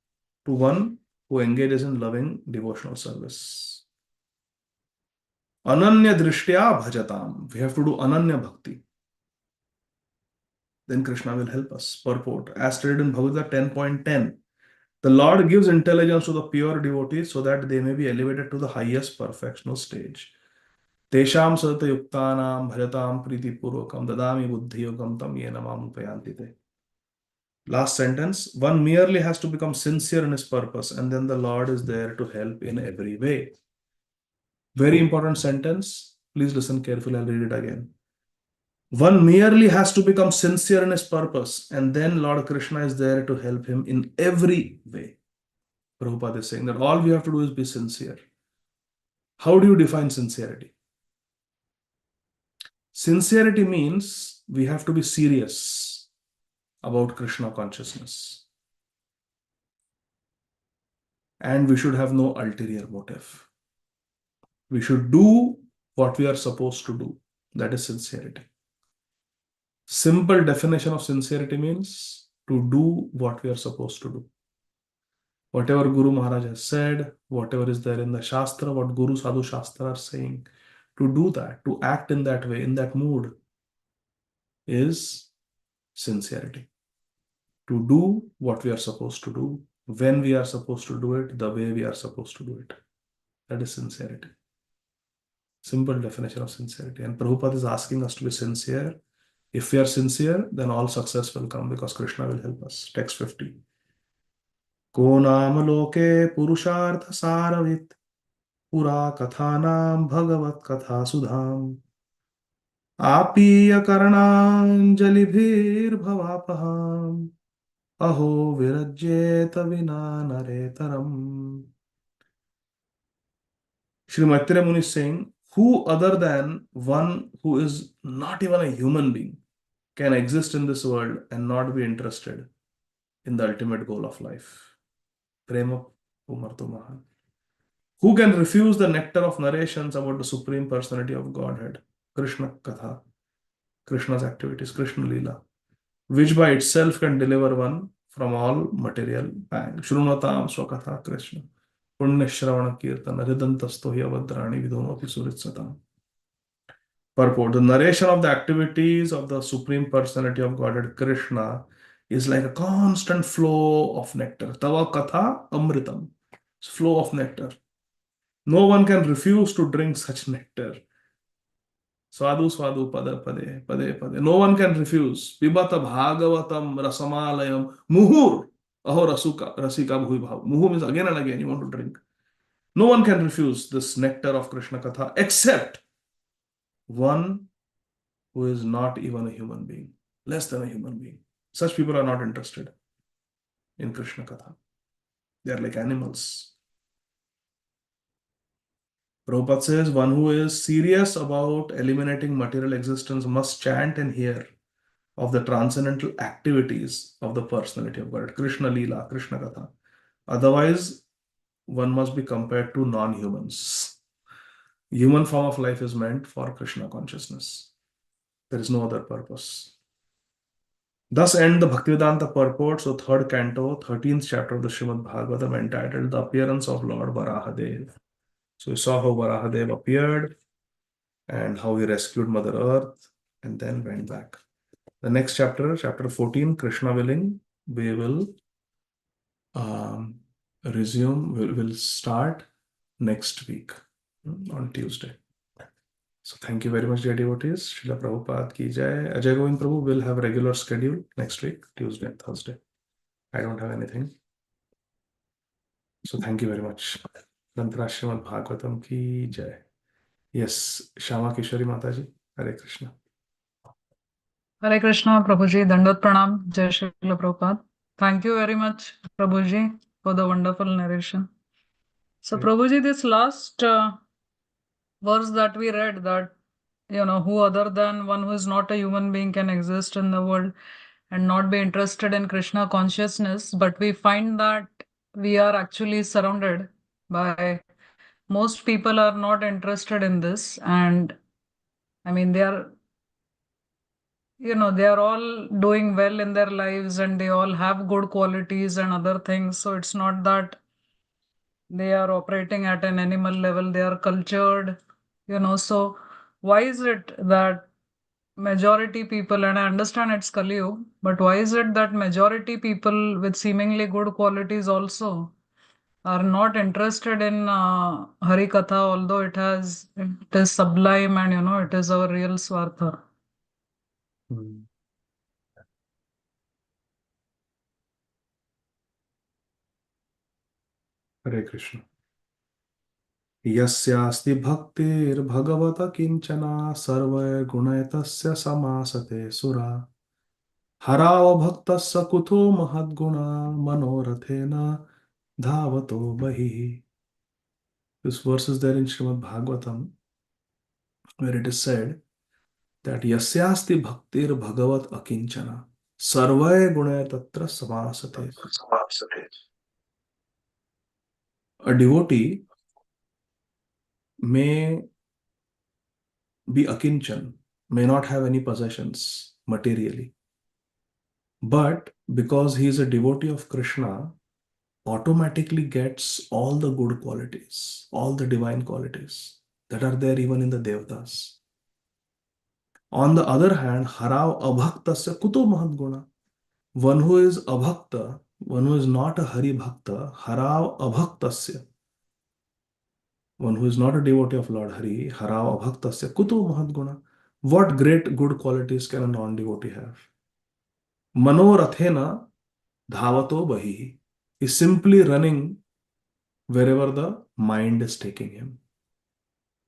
to one who engages in loving devotional service. Ananya drishtya bhajatam. We have to do ananya bhakti. Then Krishna will help us. Purport. As stated in Bhagavad Gita 10.10, the Lord gives intelligence to the pure devotees so that they may be elevated to the highest perfectional stage. Tesham sadata yuktanam bhajatam priti purvakam dadami buddhi yogam tam yena mam upayanti te. Last sentence, one merely has to become sincere in his purpose, and then the Lord is there to help in every way. Very important sentence. Please listen carefully. I'll read it again. One merely has to become sincere in his purpose, and then Lord Krishna is there to help him in every way. Prabhupada is saying that all we have to do is be sincere. How do you define sincerity? Sincerity means we have to be serious about Krishna consciousness. And we should have no ulterior motive. We should do what we are supposed to do. That is sincerity. Simple definition of sincerity means to do what we are supposed to do. Whatever Guru Maharaj has said, whatever is there in the Shastra, what Guru Sadhu Shastra are saying, to do that, to act in that way, in that mood, is sincerity. To do what we are supposed to do, when we are supposed to do it, the way we are supposed to do it. That is sincerity. Simple definition of sincerity. And Prabhupada is asking us to be sincere. If we are sincere, then all success will come because Krishna will help us. Text 50. Ko naam loke purushartha saravit pura kathanam bhagavat katha sudham apiya karananjalibhir bhavapaham aho virajyeta vina naretaram. Shri Maitre Muni is saying, who other than one who is not even a human being can exist in this world and not be interested in the ultimate goal of life? Prema Umarto Mahan. Who can refuse the nectar of narrations about the Supreme Personality of Godhead, Krishna Katha, Krishna's activities, Krishna Leela, which by itself can deliver one from all material pang. Shrunatam Swakatha Krishna. Punya Shravana Kirtana Ridantasto Yavadrani Vidonopi Suritsatam. Purport. The narration of the activities of the Supreme Personality of Godhead Krishna is like a constant flow of nectar. Tava Katha Amritam. It's flow of nectar. No one can refuse to drink such nectar. Swadu Swadu Pada Pade Pade Pade. No one can refuse. Pibata Bhagavatam Rasamalayam Muhur. Aho Rasuka Rasika Bhui Bhav. Muhu means again and again you want to drink. No one can refuse this nectar of Krishna Katha except one who is not even a human being, less than a human being. Such people are not interested in Krishna Katha. They are like animals. Prabhupada says one who is serious about eliminating material existence must chant and hear of the transcendental activities of the personality of God, Krishna Leela, Krishna Katha. Otherwise, one must be compared to non-humans. Human form of life is meant for Krishna consciousness. There is no other purpose. Thus end the Bhaktivedanta purport, so third canto, 13th chapter of the Srimad Bhagavatam, entitled The Appearance of Lord Varahadev. So we saw how Varahadev appeared and how he rescued Mother Earth and then went back. The next chapter, chapter 14, Krishna willing, we will we'll start next week on Tuesday. So thank you very much, dear devotees. Srila Prabhupada ki jai. Ajay Govind Prabhu will have regular schedule next week, Tuesday and Thursday. I don't have anything. So thank you very much. Grantha Srimad Bhagavatam ki jai. Yes, Shama Kishori Mataji. Hare Krishna. Hare Krishna, Prabhuji. Dandat Pranam. Jai Srila Prabhupada. Thank you very much, Prabhuji, for the wonderful narration. So, Prabhuji, this last verse that we read, that, who other than one who is not a human being can exist in the world and not be interested in Krishna consciousness, but we find that we are actually surrounded by most people are not interested in this, and I mean, they are all doing well in their lives and they all have good qualities and other things. So it's not that they are operating at an animal level, they are cultured, So why is it that majority people, and I understand it's Kali Yuga, but why is it that majority people with seemingly good qualities also are not interested in Hari Katha, although it is sublime and it is our real Swartha? Hmm. Hare Krishna. Yasyasti bhaktir bhagavata kinchana sarva gunayatasya samasate sura harava bhaktasya kutho mahadguna manorathena dhavato bahi. This verse is there in Srimad Bhagavatam, where it is said that yasyasti bhaktir bhagavat akinchana sarva gunaya tatra samasate. A devotee may be akinchan, may not have any possessions materially. But because he is a devotee of Krishna, automatically gets all the good qualities, all the divine qualities that are there even in the Devatas. On the other hand, harav abhaktasya kuto mahadguna. One who is abhakta, one who is not a Hari Bhakta, harav abhaktasya. One who is not a devotee of Lord Hari, harav abhaktasya kuto mahadguna. What great good qualities can a non-devotee have? Manorathena dhavato bahi. Is simply running wherever the mind is taking him.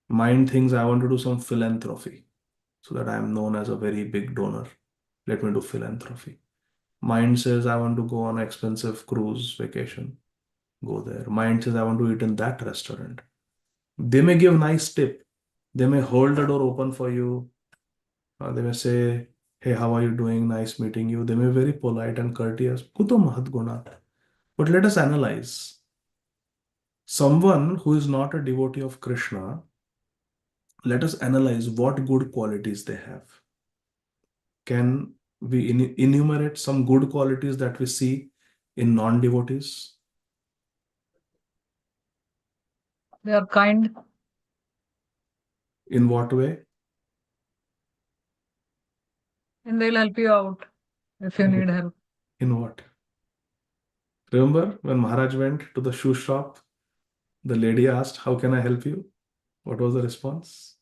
Mind thinks, I want to do some philanthropy so that I am known as a very big donor. Let me do philanthropy. Mind says, I want to go on an expensive cruise vacation. Go there. Mind says, I want to eat in that restaurant. They may give nice tip. They may hold the door open for you. They may say, hey, how are you doing? Nice meeting you. They may be very polite and courteous. Kuto mahadguna. But let us analyze. Someone who is not a devotee of Krishna, let us analyze what good qualities they have. Can we enumerate some good qualities that we see in non-devotees? They are kind. In what way? And they'll help you out if you need help. In what? Remember when Maharaj went to the shoe shop, the lady asked, how can I help you? What was the response?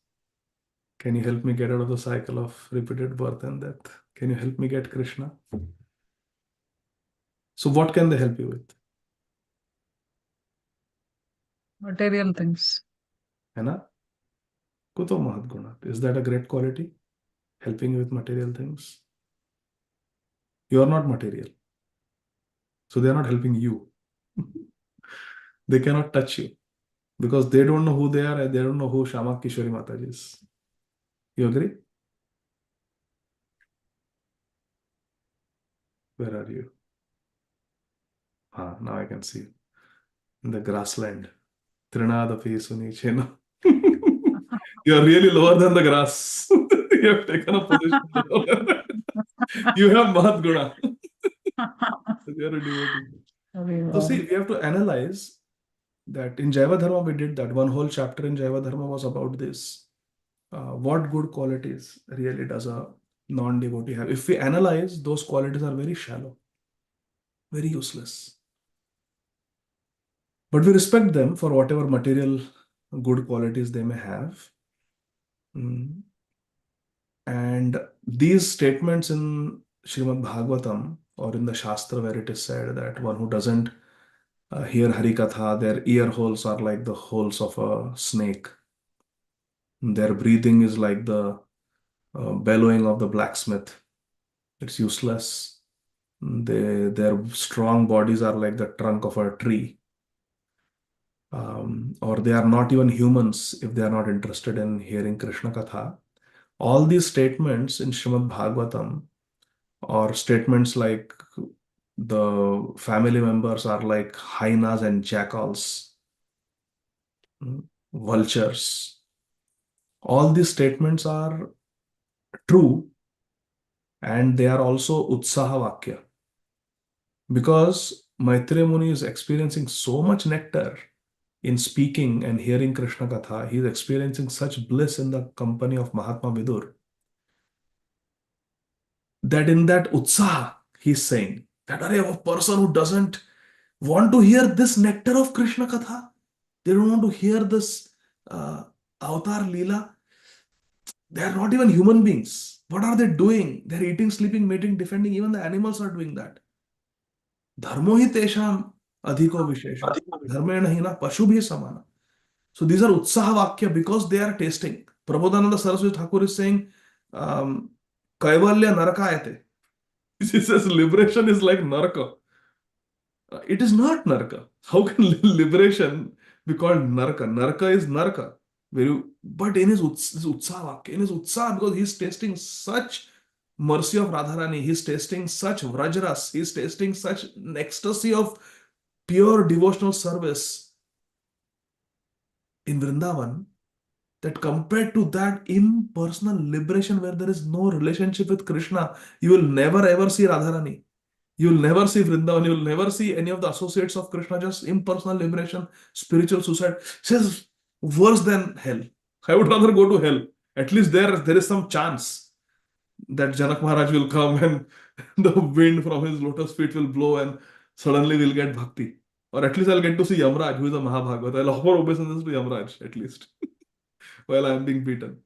Can you help me get out of the cycle of repeated birth and death? Can you help me get Krishna? So what can they help you with? Material things. Anna? Kuto Mahadguna. Is that a great quality? Helping you with material things? You are not material. So they are not helping you. They cannot touch you because they don't know who they are and they don't know who Shama Kishori Mataji is. You agree? Where are you? Now I can see you. In the grassland. Trinadapi Sunichena. You are really lower than the grass. You have taken a position lower. You have Mahadguna. You are a devotee. So see, we have to analyze that in Jaiva Dharma we did that. One whole chapter in Jaiva Dharma was about this. What good qualities really does a non-devotee have? If we analyze, those qualities are very shallow, very useless. But we respect them for whatever material good qualities they may have. And these statements in Srimad Bhagavatam or in the Shastra where it is said that one who doesn't hear Harikatha, their ear holes are like the holes of a snake. Their breathing is like the bellowing of the blacksmith. It's useless. Their strong bodies are like the trunk of a tree. Or they are not even humans if they are not interested in hearing Krishna Katha. All these statements in Srimad Bhagavatam, or statements like the family members are like hyenas and jackals, vultures. All these statements are true and they are also Utsaha Vakya. Because Maitreya Muni is experiencing so much nectar in speaking and hearing Krishna Katha, he is experiencing such bliss in the company of Mahatma Vidur, that in that Utsaha, he is saying that a person who doesn't want to hear this nectar of Krishna Katha, they don't want to hear this Avatar Leela, they are not even human beings. What are they doing? They are eating, sleeping, mating, defending. Even the animals are doing that. Dharmo hi tesham adhiko vishesha, dharmena hina pashubhi samana. So these are utsaha vakya because they are tasting. Prabodhananda Saraswati Thakur is saying, Kaivalya narakayate. He says liberation is like naraka. It is not naraka. How can liberation be called naraka? Naraka is naraka. But in his utsaha, in his utsaha, because he's tasting such mercy of Radharani, he's tasting such vrajras, he's tasting such an ecstasy of pure devotional service in Vrindavan, that compared to that impersonal liberation where there is no relationship with Krishna, you will never ever see Radharani. You will never see Vrindavan. You will never see any of the associates of Krishna. Just impersonal liberation, spiritual suicide. Says worse than hell. I would rather go to hell. At least there is some chance that Janak Maharaj will come and the wind from his lotus feet will blow and suddenly we'll get bhakti. Or at least I'll get to see Yamraj, who is a Mahabhagavat. I'll offer obeisance to Yamraj, at least, while I am being beaten.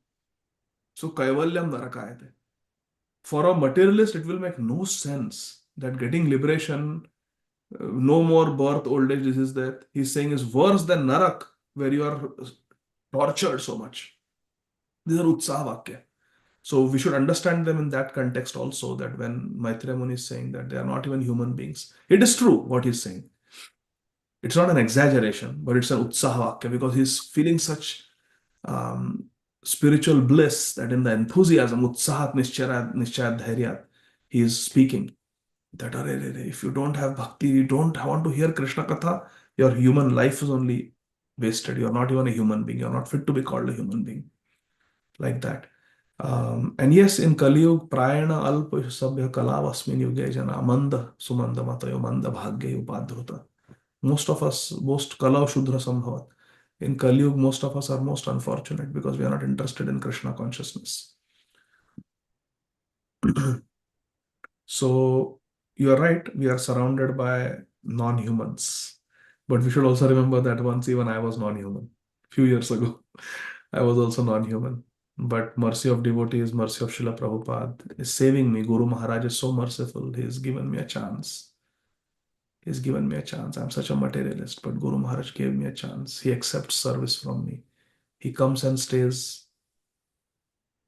So Kaivalyam Narakayate. For a materialist, it will make no sense that getting liberation, no more birth, old age, disease, death, he's saying is worse than Narak, where you are tortured so much. These are Utsaha Vakya. So we should understand them in that context also, that when Maitreya Muni is saying that they are not even human beings, it is true what he's saying. It's not an exaggeration, but it's an Utsaha Vakya because he's feeling such spiritual bliss that in the enthusiasm, Utsahat Nischayat Dhairyat, he is speaking that if you don't have bhakti, you don't want to hear Krishna Katha, your human life is only wasted. You're not even a human being. You're not fit to be called a human being. Like that. And yes, in Kali Yuga, Prayana Alpa Sabhya Kalavasmin Yuge Jana Manda Sumanda Matayo Manda Bhagya Upadhuta. Most of us, most Kala Shudra Sambhavat. In Kali Yuga, most of us are most unfortunate because we are not interested in Krishna consciousness. So you are right, we are surrounded by non-humans. But we should also remember that once even I was non-human. Few years ago, I was also non-human. But mercy of devotees, mercy of Srila Prabhupada is saving me. Guru Maharaj is so merciful. He has given me a chance. He's given me a chance. I'm such a materialist, but Guru Maharaj gave me a chance. He accepts service from me. He comes and stays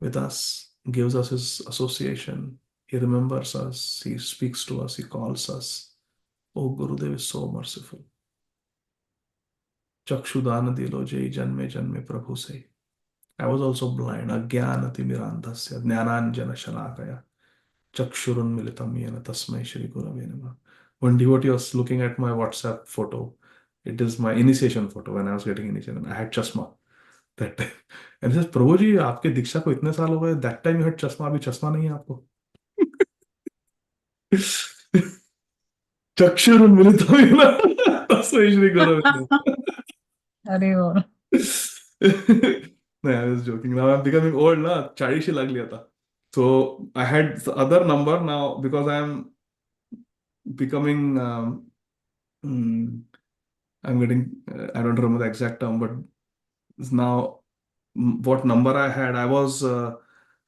with us, gives us his association. He remembers us. He speaks to us. He calls us. Oh, Gurudev is so merciful. Chakshudana dilo jai janme janme prabhu se. I was also blind. Agyanati mirandhasya jnananjana shalakaya. Chakshurun militam yena tasmai shri gurave namah. One devotee was looking at my WhatsApp photo. It is my initiation photo when I was getting initiation. I had chashma that time. And he says, Prabhu ji, आपके दीक्षा को इतने साल हो गए. That time you had chashma. अभी चश्मा नहीं है आपको. चक्षुरुन मिलितं येन तस्मै श्री गुरवे नमः. अरे वाह. No, I was joking. Now I'm becoming old, na. 40 ही लागली आता. So I had the other number now because I'm becoming. I'm getting. I don't remember the exact term, but now what number I had, I was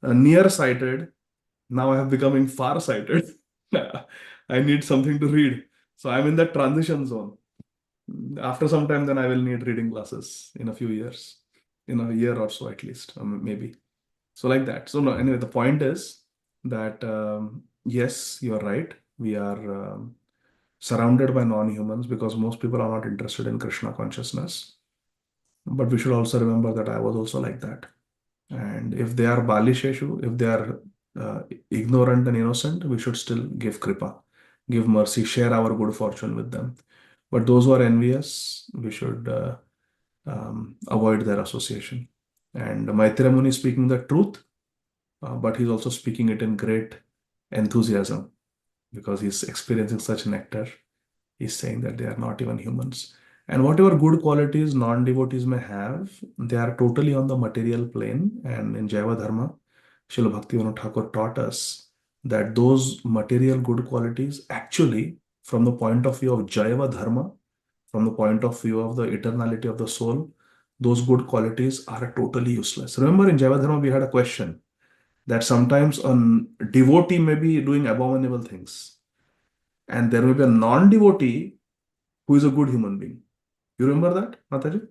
nearsighted. Now I have becoming farsighted. I need something to read. So I'm in that transition zone. After some time, then I will need reading glasses in a few years, in a year or so at least, maybe. So like that. So no, anyway, the point is that yes, you are right. We are surrounded by non-humans because most people are not interested in Krishna consciousness. But we should also remember that I was also like that. And if they are balisheshu, if they are ignorant and innocent, we should still give kripa, give mercy, share our good fortune with them. But those who are envious, we should avoid their association. And Maitreya Muni is speaking the truth, but he's also speaking it in great enthusiasm because he's experiencing such nectar. He's saying that they are not even humans. And whatever good qualities non-devotees may have, they are totally on the material plane. And in Jaiva Dharma, Srila Bhaktivinoda Thakur taught us that those material good qualities actually, from the point of view of Jaiva Dharma, from the point of view of the eternality of the soul, those good qualities are totally useless. Remember in Jaiva Dharma, we had a question that sometimes a devotee may be doing abominable things. And there may be a non-devotee who who is a good human being. You remember that, Mataji?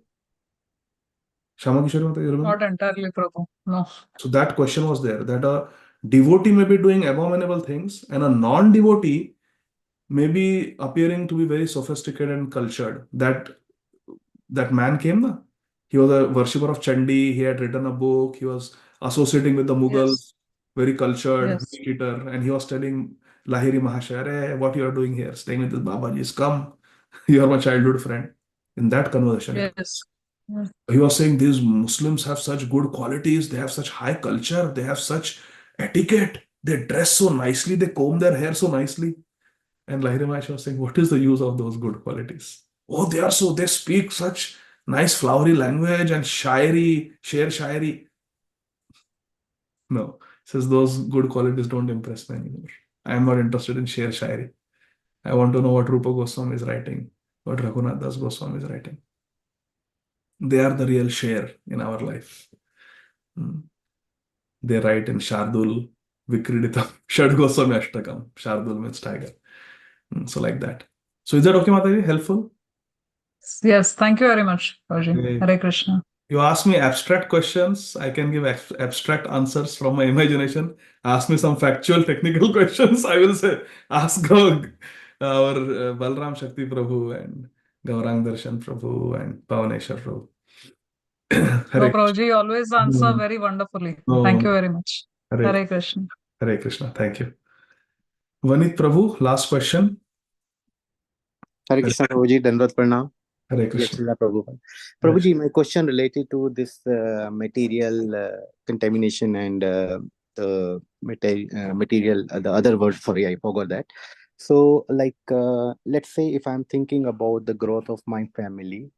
Shama Kishore Mata, you remember? Not entirely, Prabhu. No. So that question was there, that a devotee may be doing abominable things and a non-devotee may be appearing to be very sophisticated and cultured. That man came, na? He was a worshipper of Chandi. He had written a book. He was associating with the Yes. Mughals, very cultured, Yes. meat eater. And he was telling Lahiri Mahashaya, "Hey, what you are doing here? Staying with this Babajis? Come. You are my childhood friend." In that conversation, it was. Yes. Yes. He was saying these Muslims have such good qualities. They have such high culture. They have such etiquette. They dress so nicely. They comb their hair so nicely. And Lahiri Mahashaya was saying, what is the use of those good qualities? Oh, they speak such nice flowery language and shairi, share shairi. No, says those good qualities don't impress me anymore. I am not interested in share shairi. I want to know what Rupa Goswami is writing, what Raghunath Das Goswami is writing. They are the real share in our life. They write in Shardul, Vikriditam, Shad Goswami Ashtakam. Shardul means tiger. So like that. So is that okay, Mataji? Helpful? Yes. Thank you very much, Prabhuji. Okay. Hare Krishna. You ask me abstract questions, I can give abstract answers from my imagination. Ask me some factual, technical questions, I will say, ask our Balram Shakti Prabhu and Gaurang Darshan Prabhu and Pavaneshwar Prabhu. No, Hare Prabhuji, you always answer No, very wonderfully. Thank no, you very much. Hare, Hare Krishna. Hare Krishna. Thank you. Vanit Prabhu, last question. Hare Krishna, Prabhuji, Dandavat Pranam. Hare Yes, Krishna. Srila Prabhupada. Hare Prabhuji, my question related to this material contamination and the material, the other word, sorry, I forgot that. So, like, let's say if I'm thinking about the growth of my family,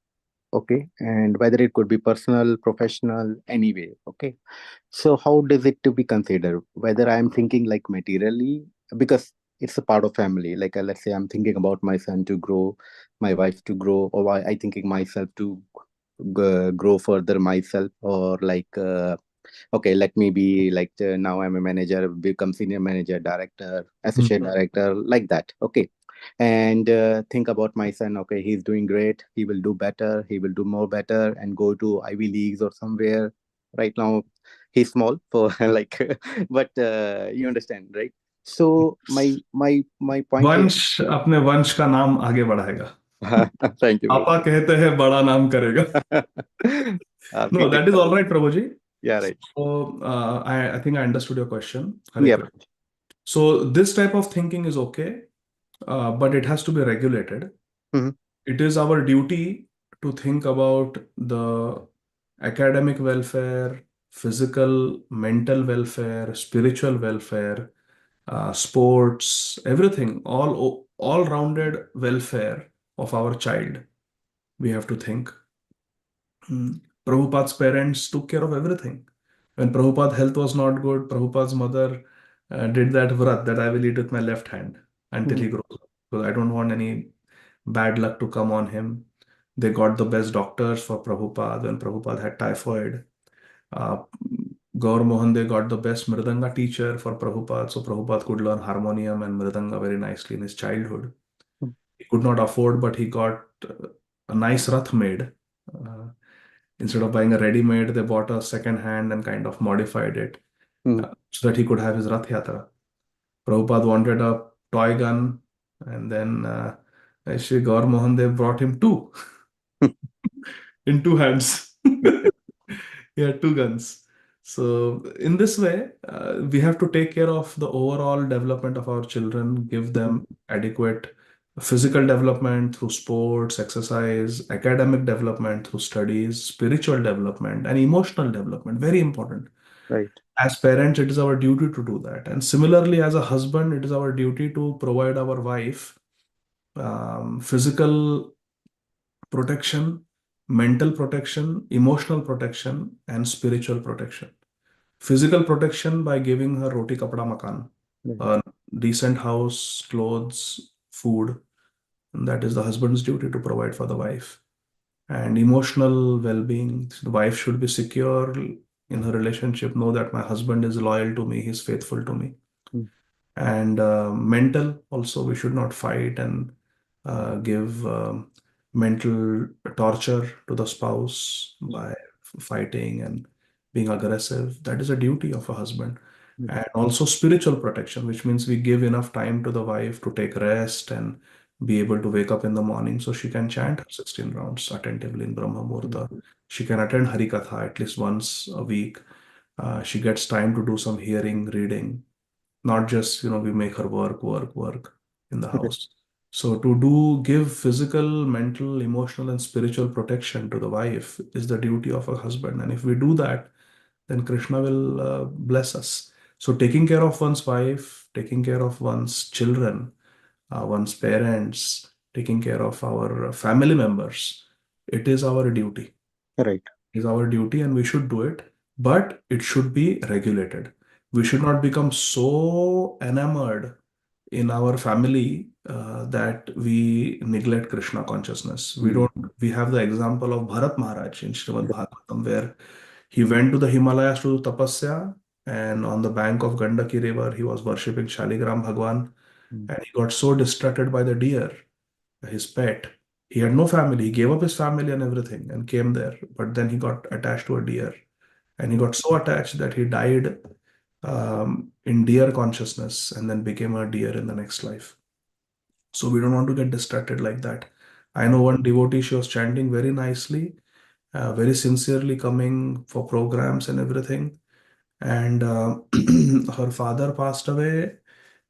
okay, and whether it could be personal, professional, anyway, okay. So, how does it to be considered? Whether I'm thinking like materially, because it's a part of family. Like, let's say I'm thinking about my son to grow, my wife to grow, or I thinking myself to grow further myself, or like, okay, let me be like now I'm a manager, become senior manager, director, associate director, like that. Okay, and think about my son. Okay, he's doing great. He will do better. He will do more better and go to Ivy Leagues or somewhere. Right now, he's small for like, but you understand, right? So my point here. वंश अपने वंश का नाम आगे बढ़ाएगा. Thank you. पापा कहते हैं बड़ा नाम करेगा. No, that is all right, Prabhuji. Yeah, right. So I think I understood your question. Yeah. So this type of thinking is okay, but it has to be regulated. Mhm. It is our duty to think about the academic welfare, physical, mental welfare, spiritual welfare, sports, everything, all-rounded welfare of our child. We have to think. Prabhupada's parents took care of everything. When Prabhupada's health was not good, Prabhupada's mother did that vrat that I will eat with my left hand until he grows up. Because I don't want any bad luck to come on him. They got the best doctors for Prabhupada when Prabhupada had typhoid. Gaur Mohan, they got the best Mridanga teacher for Prabhupada, so Prabhupada could learn harmonium and Mridanga very nicely in his childhood. He could not afford, but he got a nice rath made. Instead of buying a ready-made, they bought a second hand and kind of modified it so that he could have his Rath Yatra. Prabhupada wanted a toy gun, and then Shri Gaur Mohan Dev brought him two in two hands. He had two guns. So in this way, we have to take care of the overall development of our children, give them adequate physical development through sports, exercise, academic development through studies, spiritual development, and emotional development. Very important. Right. As parents, it is our duty to do that. And similarly, as a husband, it is our duty to provide our wife physical protection, mental protection, emotional protection, and spiritual protection. Physical protection by giving her roti, kapda, makan, a decent house, clothes, food. And that is the husband's duty to provide for the wife. And emotional well-being, the wife should be secure in her relationship, know that my husband is loyal to me, he's faithful to me. And mental, also, we should not fight and give mental torture to the spouse by fighting and being aggressive. That is a duty of a husband. And also spiritual protection, which means we give enough time to the wife to take rest and be able to wake up in the morning so she can chant her 16 rounds attentively in Brahma Muhurta. She can attend Harikatha at least once a week. She gets time to do some hearing, reading, not just, we make her work in the house. So to give physical, mental, emotional, and spiritual protection to the wife is the duty of a husband. And if we do that, then Krishna will bless us. So taking care of one's wife, taking care of one's children, one's parents, taking care of our family members, it is our duty. Right. It is our duty and we should do it, but it should be regulated. We should not become so enamored in our family that we neglect Krishna consciousness. We have the example of Bharat Maharaj in Srimad Bhagavatam, where he went to the Himalayas to do tapasya, and on the bank of Gandaki river, he was worshipping Shaligram Bhagwan, and he got so distracted by the deer, his pet. He had no family. He gave up his family and everything and came there. But then he got attached to a deer, and he got so attached that he died in deer consciousness and then became a deer in the next life. So we don't want to get distracted like that. I know one devotee, she was chanting very nicely, very sincerely, coming for programs and everything. And her father passed away,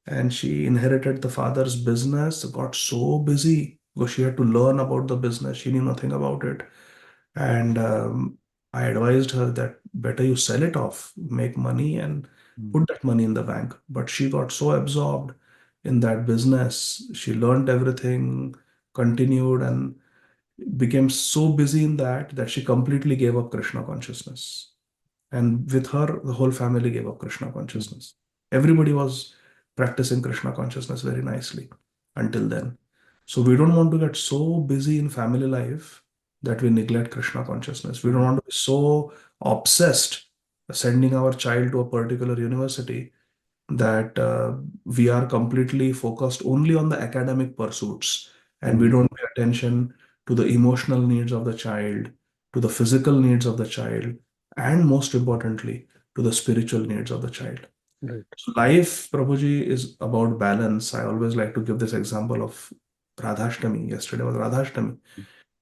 and she inherited the father's business, got so busy because she had to learn about the business. She knew nothing about it. And I advised her that better you sell it off, make money, and put that money in the bank. But she got so absorbed in that business. She learned everything, continued, and became so busy in that she completely gave up Krishna consciousness. And with her, the whole family gave up Krishna consciousness. Everybody was practicing Krishna consciousness very nicely until then. So we don't want to get so busy in family life that we neglect Krishna consciousness. We don't want to be so obsessed sending our child to a particular university that we are completely focused only on the academic pursuits, and we don't pay attention to the emotional needs of the child, to the physical needs of the child, and most importantly, to the spiritual needs of the child. Right. So life, Prabhuji, is about balance. I always like to give this example of Radhashtami. Yesterday was Radhashtami.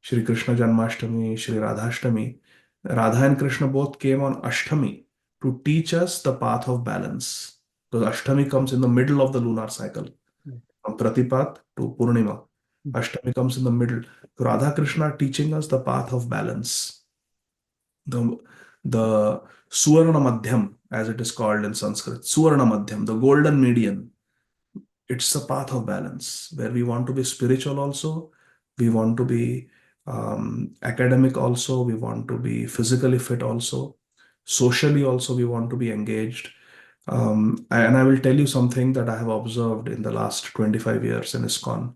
Shri Krishna Janmashtami, Shri Radhashtami. Radha and Krishna both came on Ashtami to teach us the path of balance. Because Ashtami comes in the middle of the lunar cycle, from Pratipat to Purnima. Ashtami comes in the middle. So Radha Krishna are teaching us the path of balance. The Suvarna Madhyam, as it is called in Sanskrit, Suvarna Madhyam, the golden median. It's the path of balance where we want to be spiritual also, we want to be academic also, we want to be physically fit also, socially also we want to be engaged. And I will tell you something that I have observed in the last 25 years in ISKCON.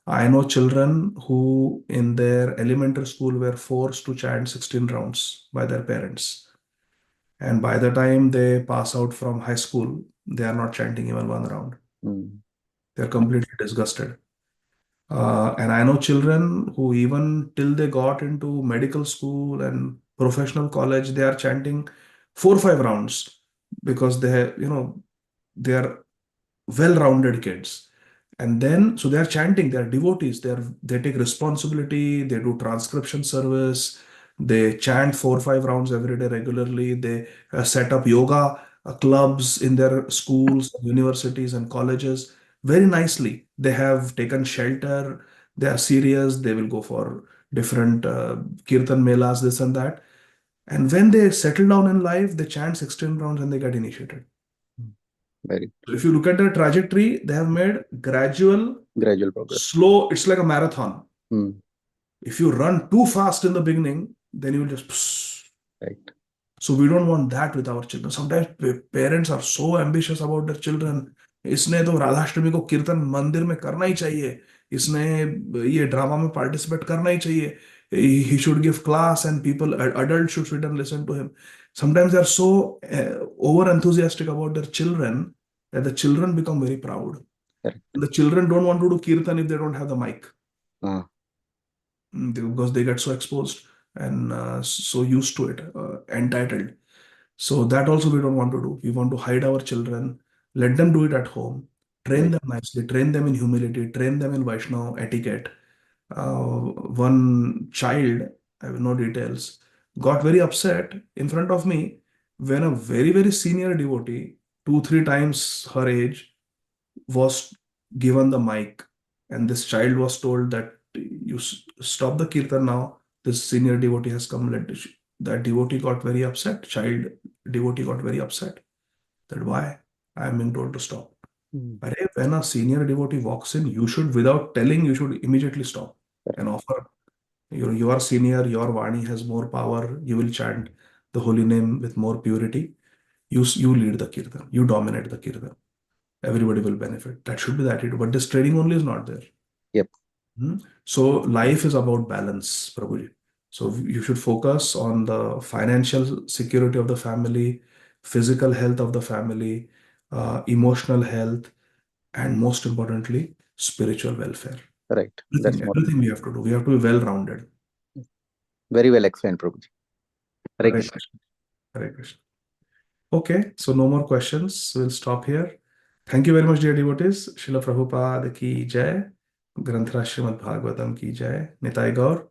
I know children who in their elementary school were forced to chant 16 rounds by their parents. And by the time they pass out from high school, they are not chanting even one round. They're completely disgusted. And I know children who even till they got into medical school and professional college, they are chanting 4 or 5 rounds because they are well-rounded kids. And then, so they are chanting, they are devotees, they take responsibility, they do transcription service, they chant 4 or 5 rounds every day regularly, they set up yoga clubs in their schools, universities, and colleges very nicely. They have taken shelter, they are serious, they will go for different kirtan melas, this and that. And when they settle down in life, they chant 16 rounds and they get initiated. Very So if you look at their trajectory, they have made gradual progress. slow. It's like a marathon. Hmm. If you run too fast in the beginning, then you will just. Right. So we don't want that with our children. Sometimes parents are so ambitious about their children. इसने तो राधाष्टमी को कीर्तन मंदिर में करना ही चाहिए. इसने ये ड्रामा में पार्टिसिपेट करना ही चाहिए. He should give class and people, adults should sit and listen to him. Sometimes they are so over enthusiastic about their children that the children become very proud. Correct. The children don't want to do kirtan if they don't have the mic. Uh, because they get so exposed and so used to it, entitled. So that also we don't want to do. We want to hide our children, let them do it at home, train right. them nicely, train them in humility, train them in Vaishnava etiquette. One child, I have no details, got very upset in front of me when a very, very senior devotee, two, three times her age, was given the mic, and this child was told that you stop the kirtan now. This senior devotee has come. That devotee got very upset. Child devotee got very upset. That why I am being told to stop. Mm. Arey, when a senior devotee walks in, you should, without telling, you should immediately stop and offer. You are senior. Your Vani has more power. You will chant the holy name with more purity. You lead the kirtan. You dominate the kirtan. Everybody will benefit. That should be the attitude. But this trading only is not there. Yep. So life is about balance, Prabhuji. So you should focus on the financial security of the family, physical health of the family, emotional health, and most importantly, spiritual welfare. Right. That's more Everything we have to do. We have to be well-rounded. very well explained, Prabhuji. Hare Hare Krishna. Krishna. Hare Krishna. Okay, so no more questions. We'll stop here. Thank you very much, dear devotees. Srila Prabhupada ki jai. Granthra Srimad Bhagavatam ki jai. Nitai Gaur.